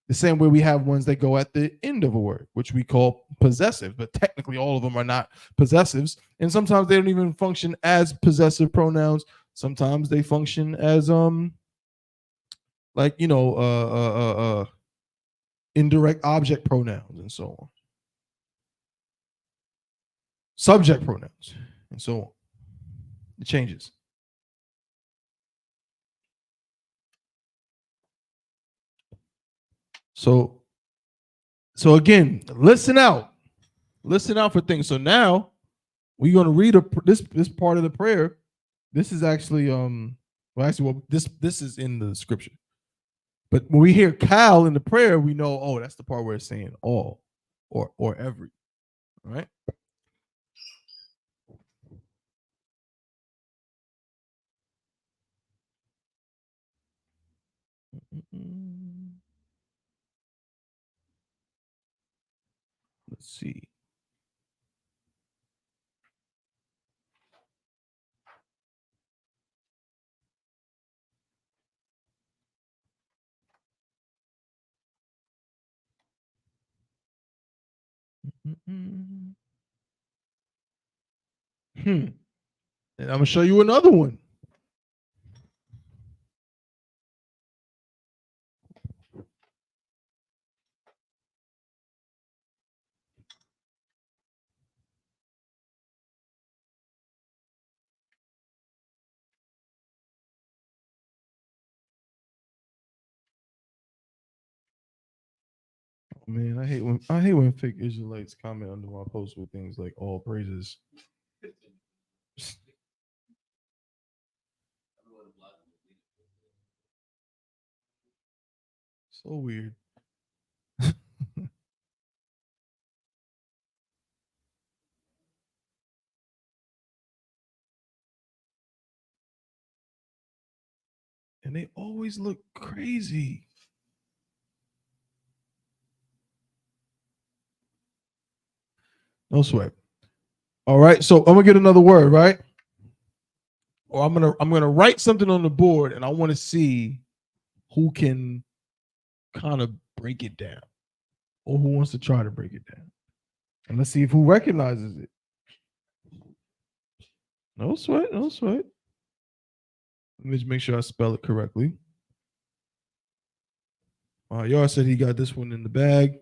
S5: The same way we have ones that go at the end of a word, which we call possessive, but technically all of them are not possessives, and sometimes they don't even function as possessive pronouns. Sometimes they function as indirect object pronouns and so on, subject pronouns and so on. It changes. So again, listen out for things. So now we're going to read this part of the prayer. This is actually this is in the scripture. But when we hear Cal in the prayer, we know, oh, that's the part where it's saying all or every. All right. Let's see. And I'm gonna show you another one. Oh, man, I hate when fake Israelites comment under my post with things like all praises. So weird. And they always look crazy. No sweat. All right, so I'm gonna get another word, right? Or I'm gonna write something on the board, and I want to see who can kind of break it down, or who wants to try to break it down, and let's see if who recognizes it. No sweat, no sweat. Let me just make sure I spell it correctly. Yar said he got this one in the bag.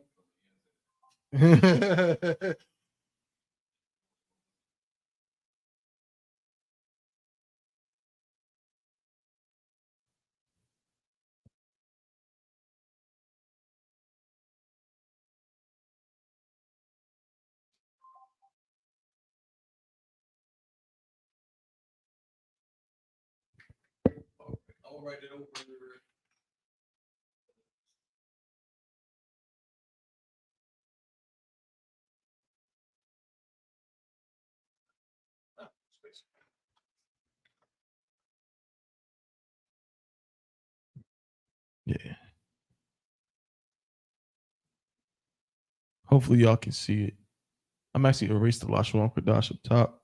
S5: I'll write it over. Yeah. Hopefully y'all can see it. I'm actually erased the Lashawan Qadash up top.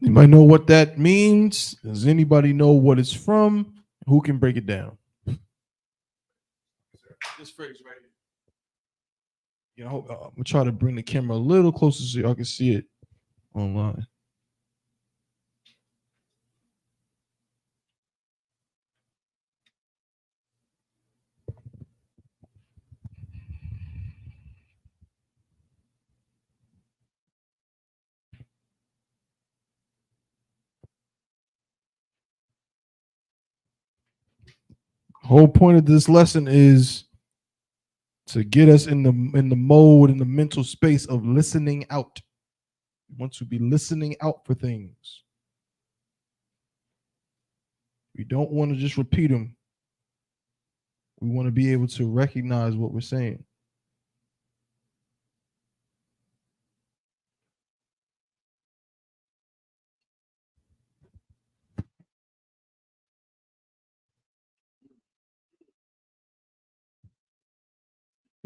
S5: Anybody know what that means? Does anybody know what it's from? Who can break it down? This phrase right here. You know, I'm gonna try to bring the camera a little closer so y'all can see it online. Whole point of this lesson is to get us in the mode, in the mental space of listening out. We want to be listening out for things. We don't want to just repeat them. We want to be able to recognize what we're saying.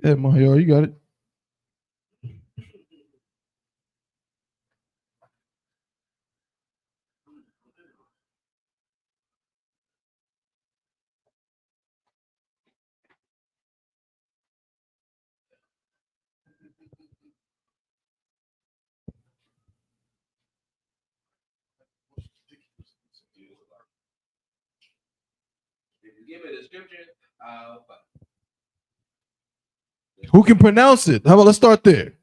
S5: Yeah, Mario, you got it.
S6: Give me the scripture.
S5: Who can pronounce it? How about let's start there?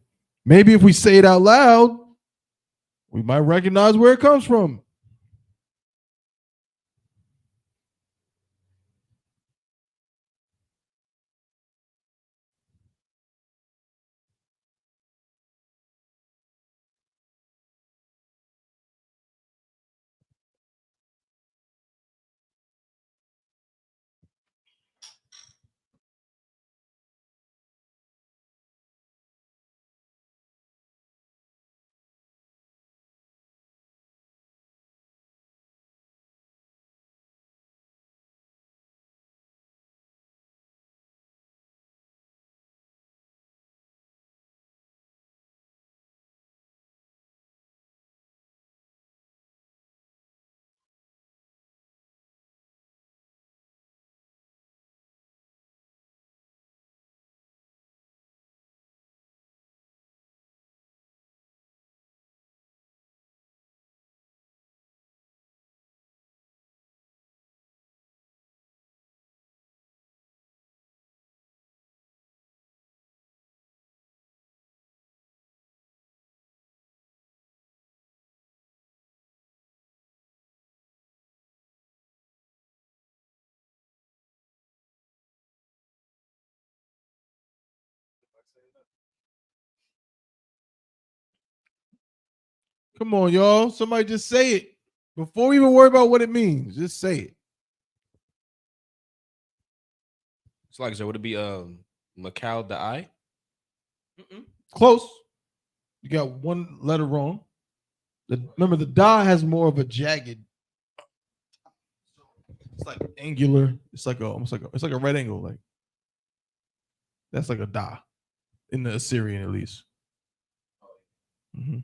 S5: Maybe if we say it out loud, we might recognize where it comes from. Come on, y'all. Somebody just say it. Before we even worry about what it means, just say it.
S6: It's like, so would it be Macau the I?
S5: Close. You got one letter wrong. Remember, the da has more of a jagged. It's like angular. It's like it's like a red angle. Like that's like a da in the Assyrian, at least. Mm-hmm.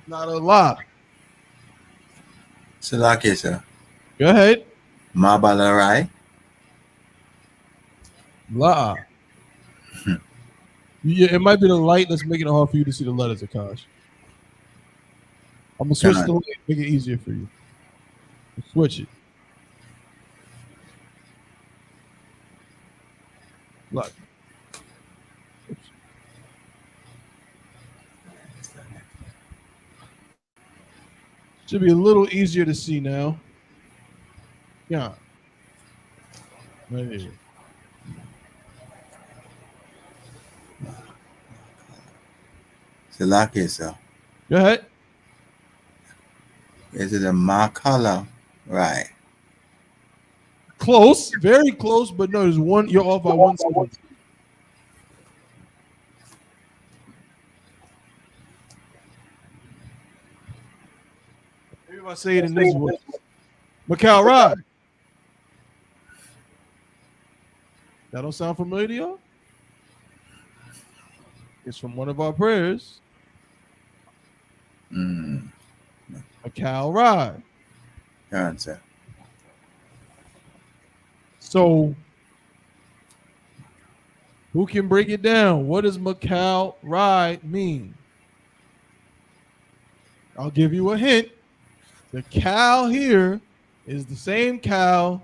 S5: Not a lot.
S7: Salaki, sir.
S5: Go ahead.
S7: Mabalarai.
S5: La. Yeah, it might be the light that's making it hard for you to see the letters, Akash. I'm gonna switch the light, make it easier for you. Switch it. Look. Should be a little easier to see now. Yeah. Right here.
S7: Salaki, sir.
S5: Go ahead.
S7: Is it a Makala? Right.
S5: Close, very close, but no, there's one. You're off by 1 second. Maybe if I say it in this voice. Macau Rod. That don't sound familiar to y'all? It's from one of our prayers. Macau Rod.
S7: Answer.
S5: So, who can break it down? What does Macau Ride mean? I'll give you a hint. The cow here is the same cow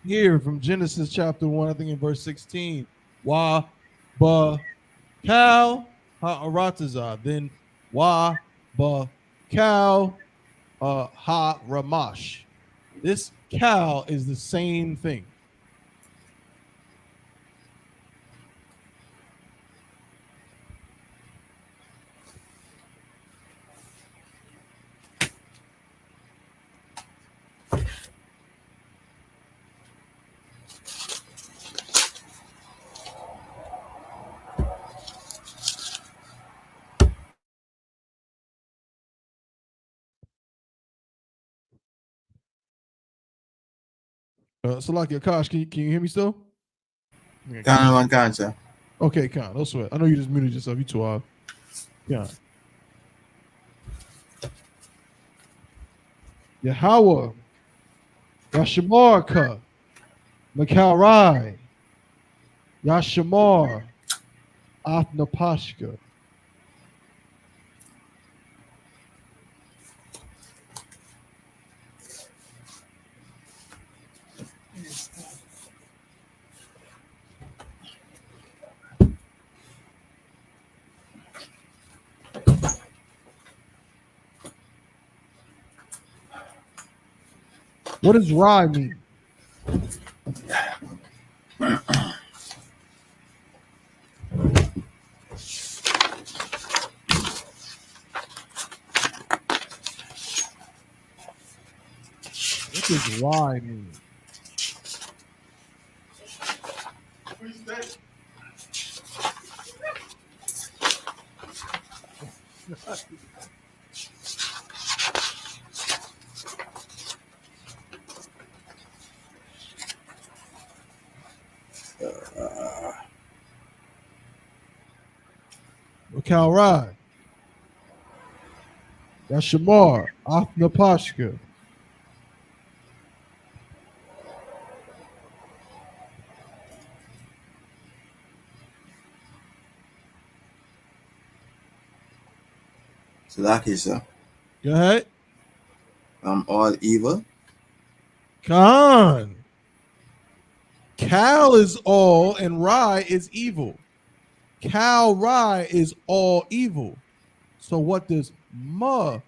S5: here from Genesis chapter 1, I think in verse 16. Wa, ba, cow, ha-aratazah. Then wa, ba, cow, ha-ramash. This cow is the same thing. So like Akash, can you hear me still?
S7: Cancer.
S5: Okay, Khan, no sweat. I know you just muted yourself. You too hard. Yeah. Yahweh, Yashamarka, Makalrai, Yashamar, Athnapashka. What does Rai mean? What does Rai mean? Makalrai, Yashamar, Athnapashka.
S7: So that is
S5: Go ahead.
S7: all evil.
S5: Khan. Cal is all and Rai is evil. Cal Rai is all evil. So what does Ma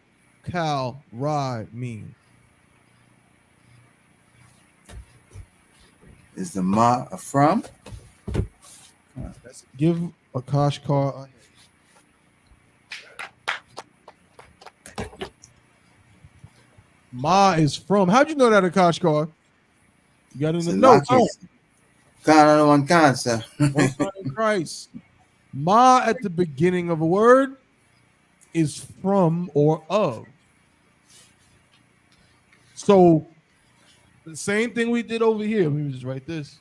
S5: Cal Rai mean?
S7: Is the ma from?
S5: Let's give Akash card. Ma is from. How'd you know that, Akash card? You got it in the notes.
S7: God, one cancer.
S5: Christ. Ma at the beginning of a word is from or of. So the same thing we did over here. Let me just write this.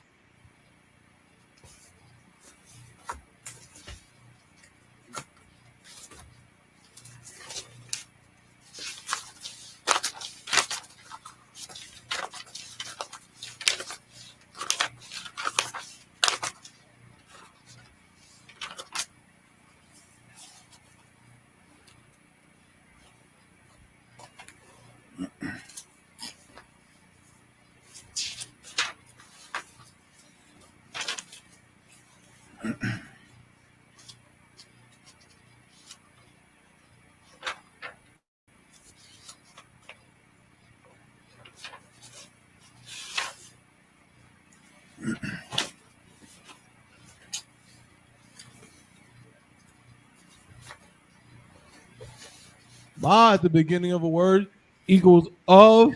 S5: Ma at the beginning of a word equals of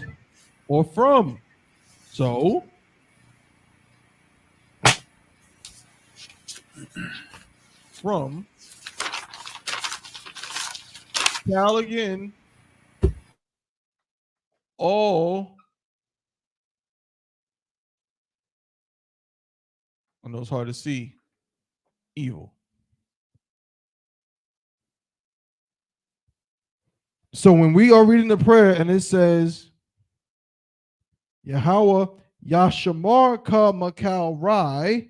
S5: or from. So from Cal again, all. I know it's hard to see. Evil. So when we are reading the prayer and it says, Yahweh Yashamar Ka Makal Rai,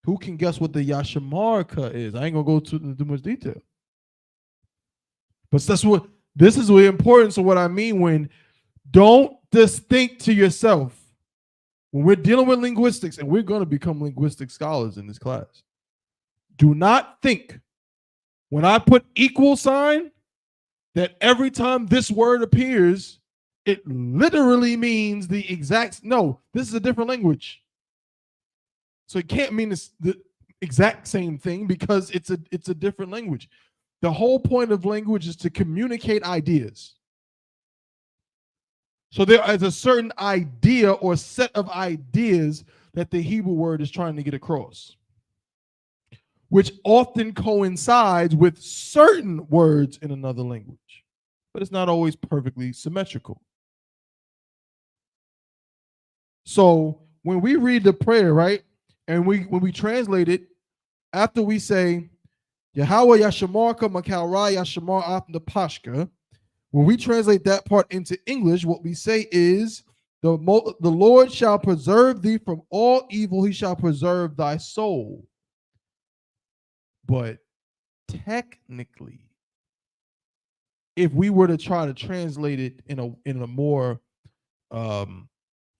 S5: who can guess what the Yashamar Ka is? I ain't gonna go to too much detail. But this is really important. So what I mean when don't just think to yourself when we're dealing with linguistics, and we're going to become linguistic scholars in this class. Do not think when I put equal sign that every time this word appears, it literally means the exact. No, this is a different language. So it can't mean the exact same thing because it's a different language. The whole point of language is to communicate ideas. So there is a certain idea or set of ideas that the Hebrew word is trying to get across, which often coincides with certain words in another language, but it's not always perfectly symmetrical. So when we read the prayer, right, and when we translate it, after we say Yahweh Yashamarka Makalra Yashamar Atna Pashka, when we translate that part into English, what we say is the Lord shall preserve thee from all evil. He shall preserve thy soul. But technically, if we were to try to translate it in a more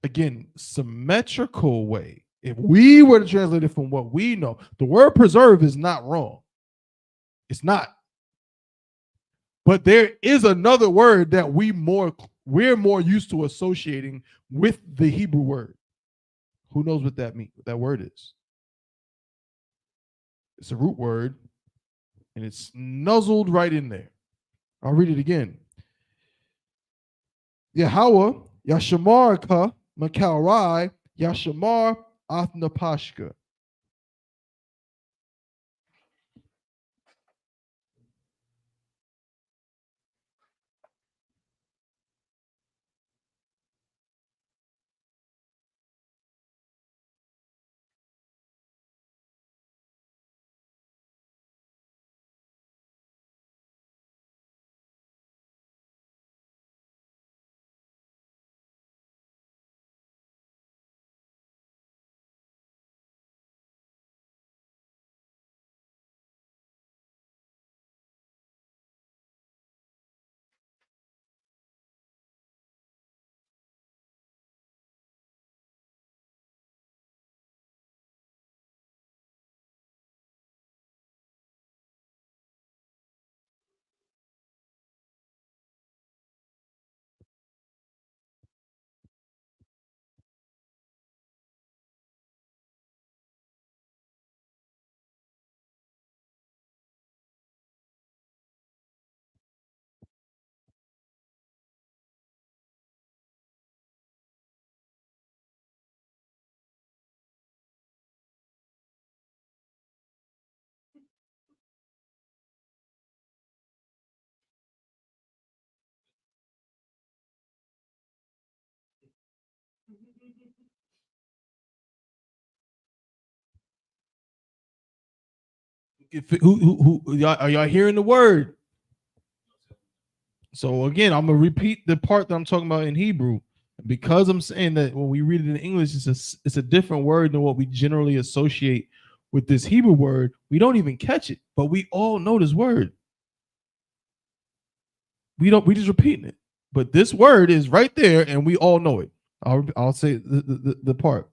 S5: again symmetrical way, if we were to translate it from what we know, the word preserve is not wrong. It's not. But there is another word that we're more used to associating with the Hebrew word. Who knows what that means? What that word is? It's a root word, and it's nuzzled right in there. I'll read it again. Yahweh Yashamarka Makalrai Yashamar Athnapashka. Are y'all hearing the word? So again, I'm gonna repeat the part that I'm talking about in Hebrew because I'm saying that when we read it in English, it's a different word than what we generally associate with this Hebrew word. We don't even catch it, but we all know this word. We just repeating it, but this word is right there, and we all know it. I'll say the part.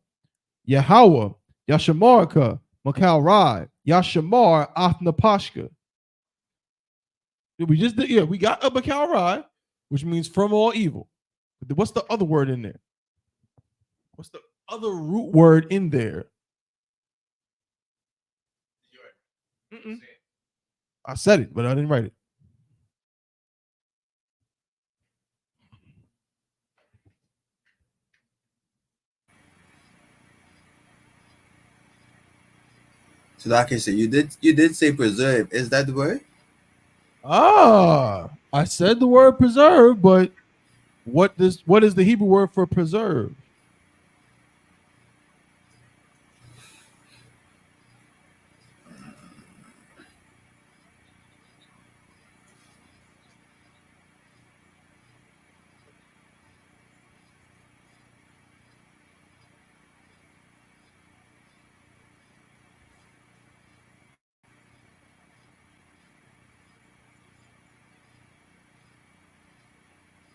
S5: Yahweh Yashamarka Makal Rai Yashamar Athnapashka. We just did, yeah, we got a Makal Rai, which means from all evil. What's the other word in there? What's the other root word in there? I said it, but I didn't write it.
S7: So like I said, you did say preserve. Is that the word?
S5: I said the word preserve, but what is the Hebrew word for preserve?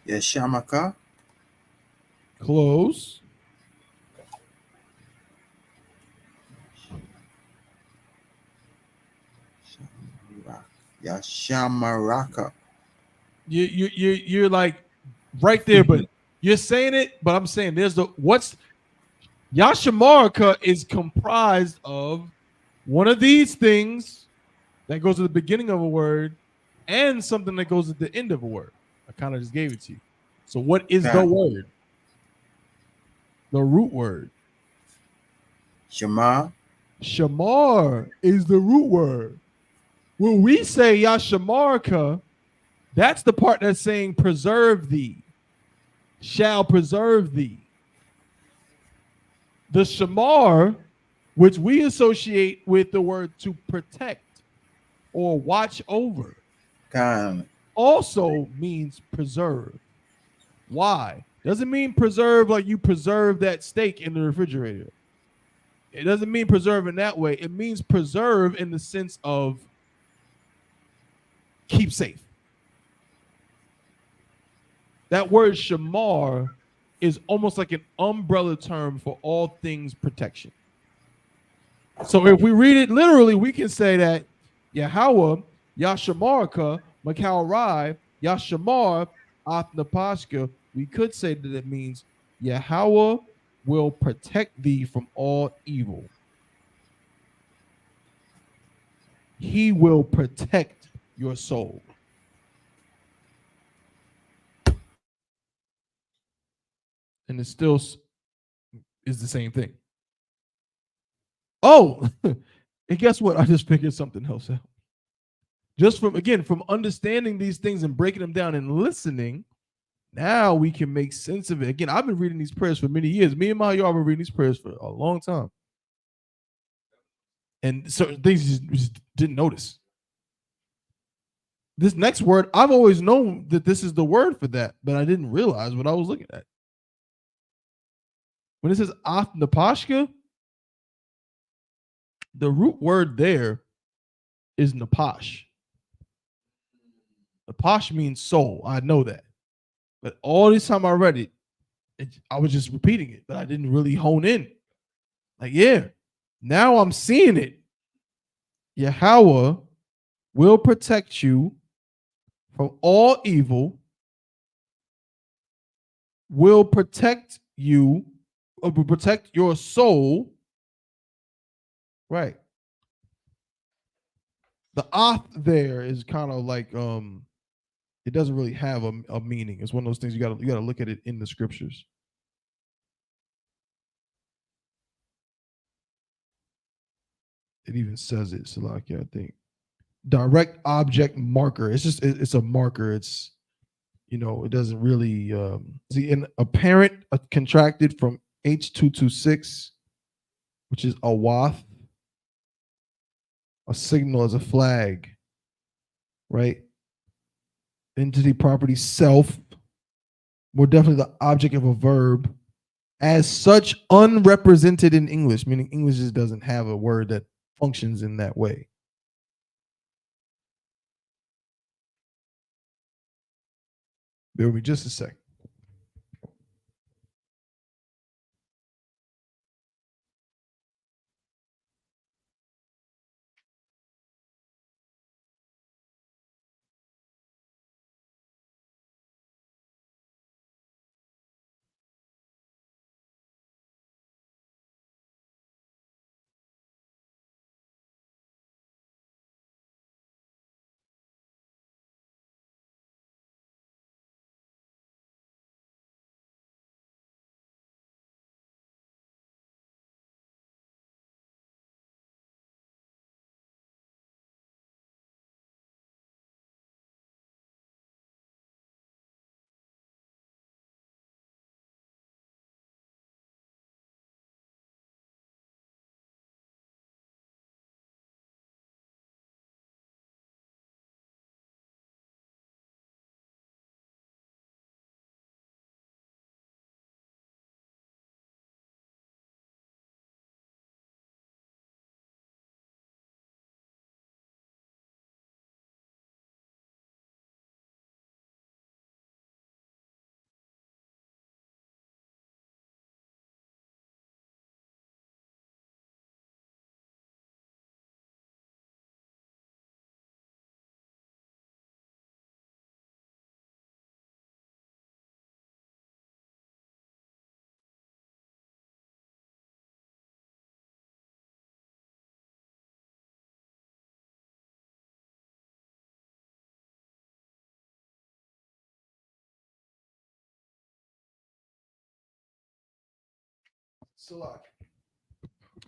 S7: Yashamaka.
S5: Close.
S7: Yashamaraka.
S5: You're like right there, but you're saying it, but I'm saying there's what's Yashamarika is comprised of one of these things that goes at the beginning of a word and something that goes at the end of a word. I kind of just gave it to you. So what is the word? The root word.
S7: Shema.
S5: Shamar is the root word. When we say Yashamarika, that's the part that's saying preserve thee, shall preserve thee. The shamar, which we associate with the word to protect or watch over, also means preserve. Why? Doesn't mean preserve like you preserve that steak in the refrigerator. It doesn't mean preserve in that way. It means preserve in the sense of keep safe. That word shamar is almost like an umbrella term for all things protection. So if we read it literally, we can say that Yahweh, Yashamarka, Makaurai, Yashamar, Athnapashka, we could say that it means Yahweh will protect thee from all evil. He will protect your soul. And it still is the same thing. Oh, and guess what? I just figured something else out. Just from understanding these things and breaking them down and listening, now we can make sense of it. Again, I've been reading these prayers for many years. Me and Mario have been reading these prayers for a long time. And certain things just didn't notice. This next word, I've always known that this is the word for that, but I didn't realize what I was looking at. When it says Athnapashka, the root word there is Napash. Napash means soul. I know that. But all this time I read it, I was just repeating it, but I didn't really hone in. Like, yeah, now I'm seeing it. Yahweh will protect you from all evil, will protect you, will protect your soul. Right. The oth there is kind of like it doesn't really have a meaning. It's one of those things you gotta look at it in the scriptures. It even says it, Salakia, I think. Direct object marker. It's a marker. It's, it doesn't really see in apparent contracted from H226, which is a wath. A signal as a flag, right? Entity, property, self. More definitely the object of a verb. As such, unrepresented in English, meaning English just doesn't have a word that functions in that way. Bear with me just a sec.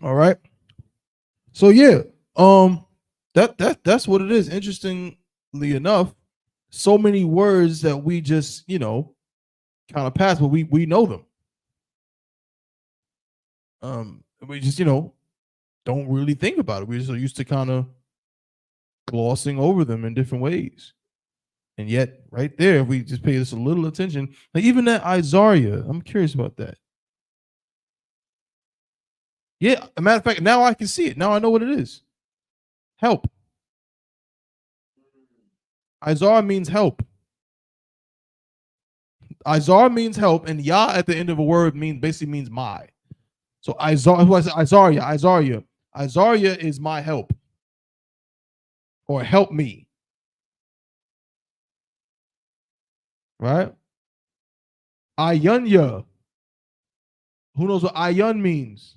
S5: All right. So yeah, that's what it is. Interestingly enough, so many words that we just kind of pass, but we know them. We just don't really think about it. We're just used to kind of glossing over them in different ways. And yet, right there, if we just pay this a little attention, like even that Isaiah, I'm curious about that. Yeah, a matter of fact, now I can see it. Now I know what it is. Help. Isaiah means help. Isaiah means help, and Yah at the end of a word basically means my. So Isaiah is my help, or help me. Right? Ayunya. Who knows what ayun means?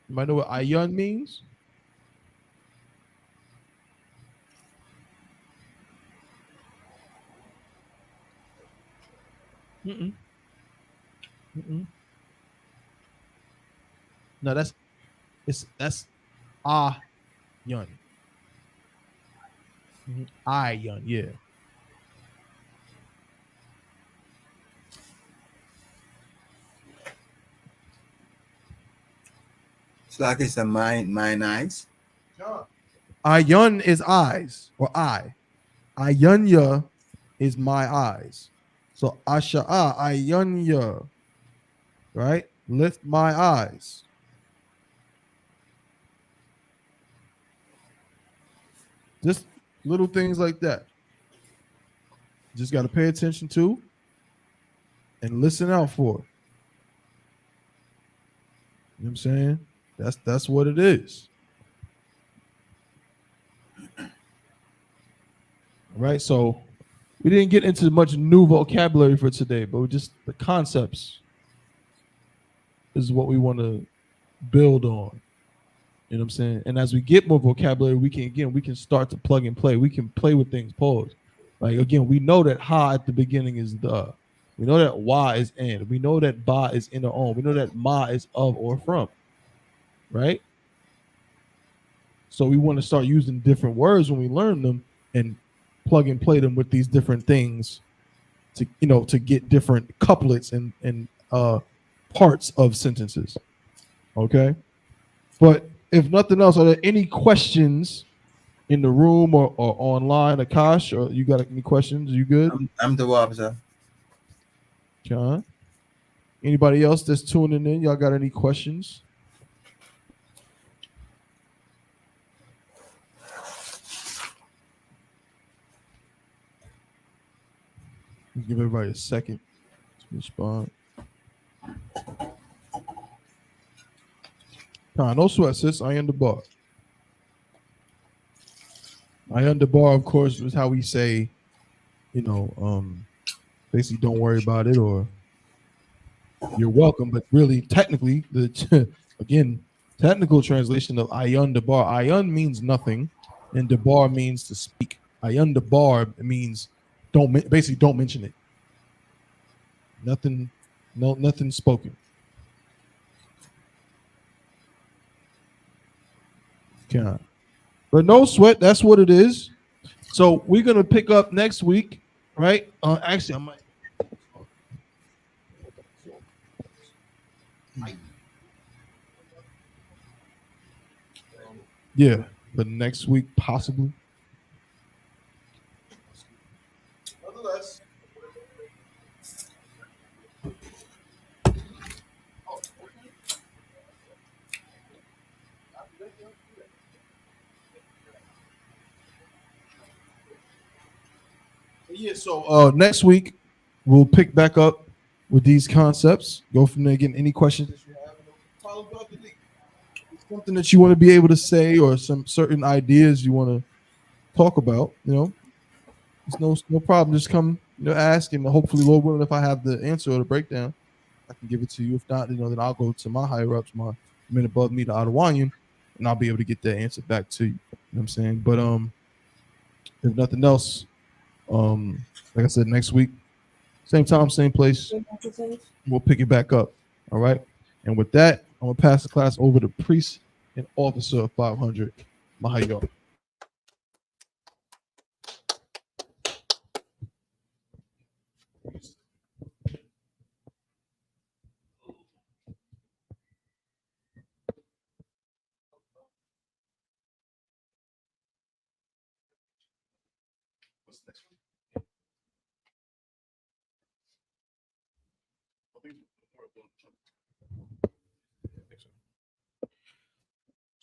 S5: You might know what ayun means? Mm-mm. Mm-mm. No, that's ayun. Ayun, yeah.
S7: It's like it's a mine eyes.
S5: Ayun is eyes or eye. Ayunya is my eyes. So Asha'a, Ayunya, right? Lift my eyes. Just little things like that. Just got to pay attention to and listen out for. You know what I'm saying? That's what it is. Right? So we didn't get into much new vocabulary for today, but just the concepts is what we want to build on. You know what I'm saying? And as we get more vocabulary, we can start to plug and play. We can play with things, pause. Like again, we know that ha at the beginning is the. We know that wa is and. We know that ba is in or on. We know that ma is of or from. Right? So we want to start using different words when we learn them and plug and play them with these different things to get different couplets and parts of sentences. Okay? But if nothing else, are there any questions in the room or online? Akash, or you got any questions? You good?
S7: I'm the officer.
S5: John? Anybody else that's tuning in? Y'all got any questions? Give everybody a second to respond. No sweat, sis. I am the bar. I am the bar, of course, is how we say, basically don't worry about it or you're welcome. But really, technically, technical translation of ayun debar. Ayun means nothing, and debar means to speak. Ayun debar means don't mention it. Nothing spoken. Okay. But no sweat, that's what it is. So we're gonna pick up next week, right? Actually, I might. Yeah, but next week possibly. Nonetheless. Yeah, so next week we'll pick back up with these concepts. Go from there. Again, any questions that you have? something that you want to be able to say or some certain ideas you want to talk about, there's no problem. Just come, ask, and hopefully, Lord willing, if I have the answer or the breakdown, I can give it to you. If not, then I'll go to my higher ups, my men above me, the Adawanyan, and I'll be able to get that answer back to you. You know what I'm saying? But if nothing else, like I said, next week, same time, same place, we'll pick it back up. All right. And with that, I'm gonna pass the class over to priest and officer of 500, Mahayo.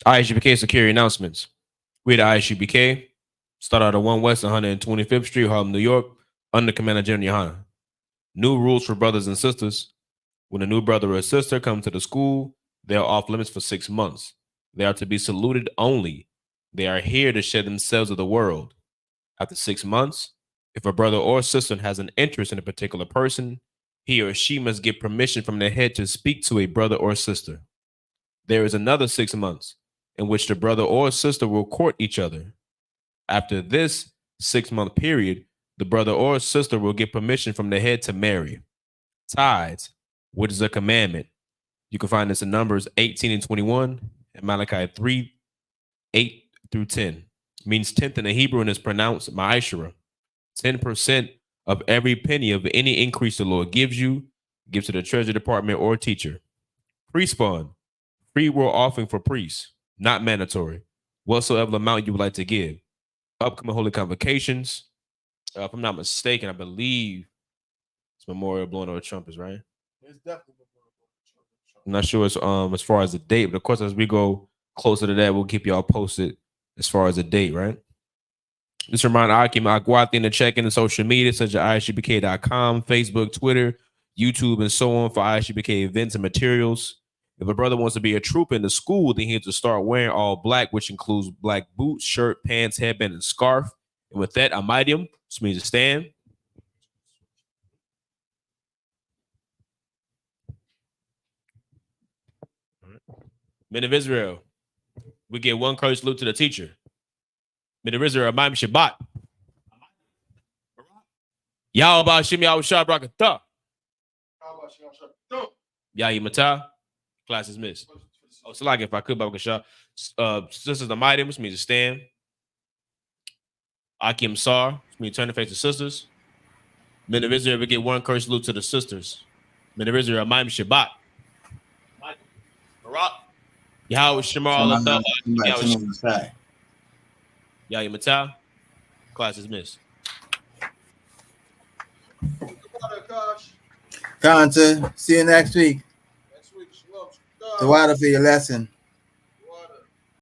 S6: I.S.U.P.K. security announcements. We at I.S.U.P.K. start out at 1 West 125th Street, Harlem, New York, under Commander General YAHANNA. New rules for brothers and sisters. When a new brother or sister comes to the school, they are off limits for 6 months. They are to be saluted only. They are here to share themselves with the world. After 6 months, if a brother or sister has an interest in a particular person, he or she must get permission from the head to speak to a brother or sister. There is another 6 months in which the brother or sister will court each other. After this 6-month period, the brother or sister will get permission from the head to marry. Tithes, which is a commandment. You can find this in Numbers 18 and 21 and Malachi 3, 8 through 10. Means 10th in the Hebrew and is pronounced ma'ashera. 10% of every penny of any increase the Lord gives you, gives to the treasury department or teacher. Priest fund, free will offering for priests, not mandatory. Whatsoever amount you would like to give. Upcoming holy convocations. If I'm not mistaken, I believe it's Memorial blowing over trumpets, right?
S5: It's definitely.
S6: I'm not sure as far as the date, but of course, as we go closer to that, we'll keep y'all posted as far as the date, right? Just remind Akim Aguatin to check in the social media such as ISUPK.com, Facebook, Twitter, YouTube, and so on for I.S.U.P.K. events and materials. If a brother wants to be a trooper in the school, then he has to start wearing all black, which includes black boots, shirt, pants, headband, and scarf. And with that, Amidium, which means to stand. Men of Israel, we give one courage salute to the teacher. Men of Israel, Maim Shabbat. Yahweh Shem Yahweh Shah Brakatah. Yahi Matah. Class is missed. Oh, so like if I could, Shah. Sisters the mighty, which means to stand. Akim Sar, which means turn to face the sisters. Men of Israel, we get one courage salute to the sisters. Men of Israel, Maim Shabbat. Barak. Yahweh Shemar Yahi Matah. Class is missed.
S7: Kanta, see you next week. The water for your lesson.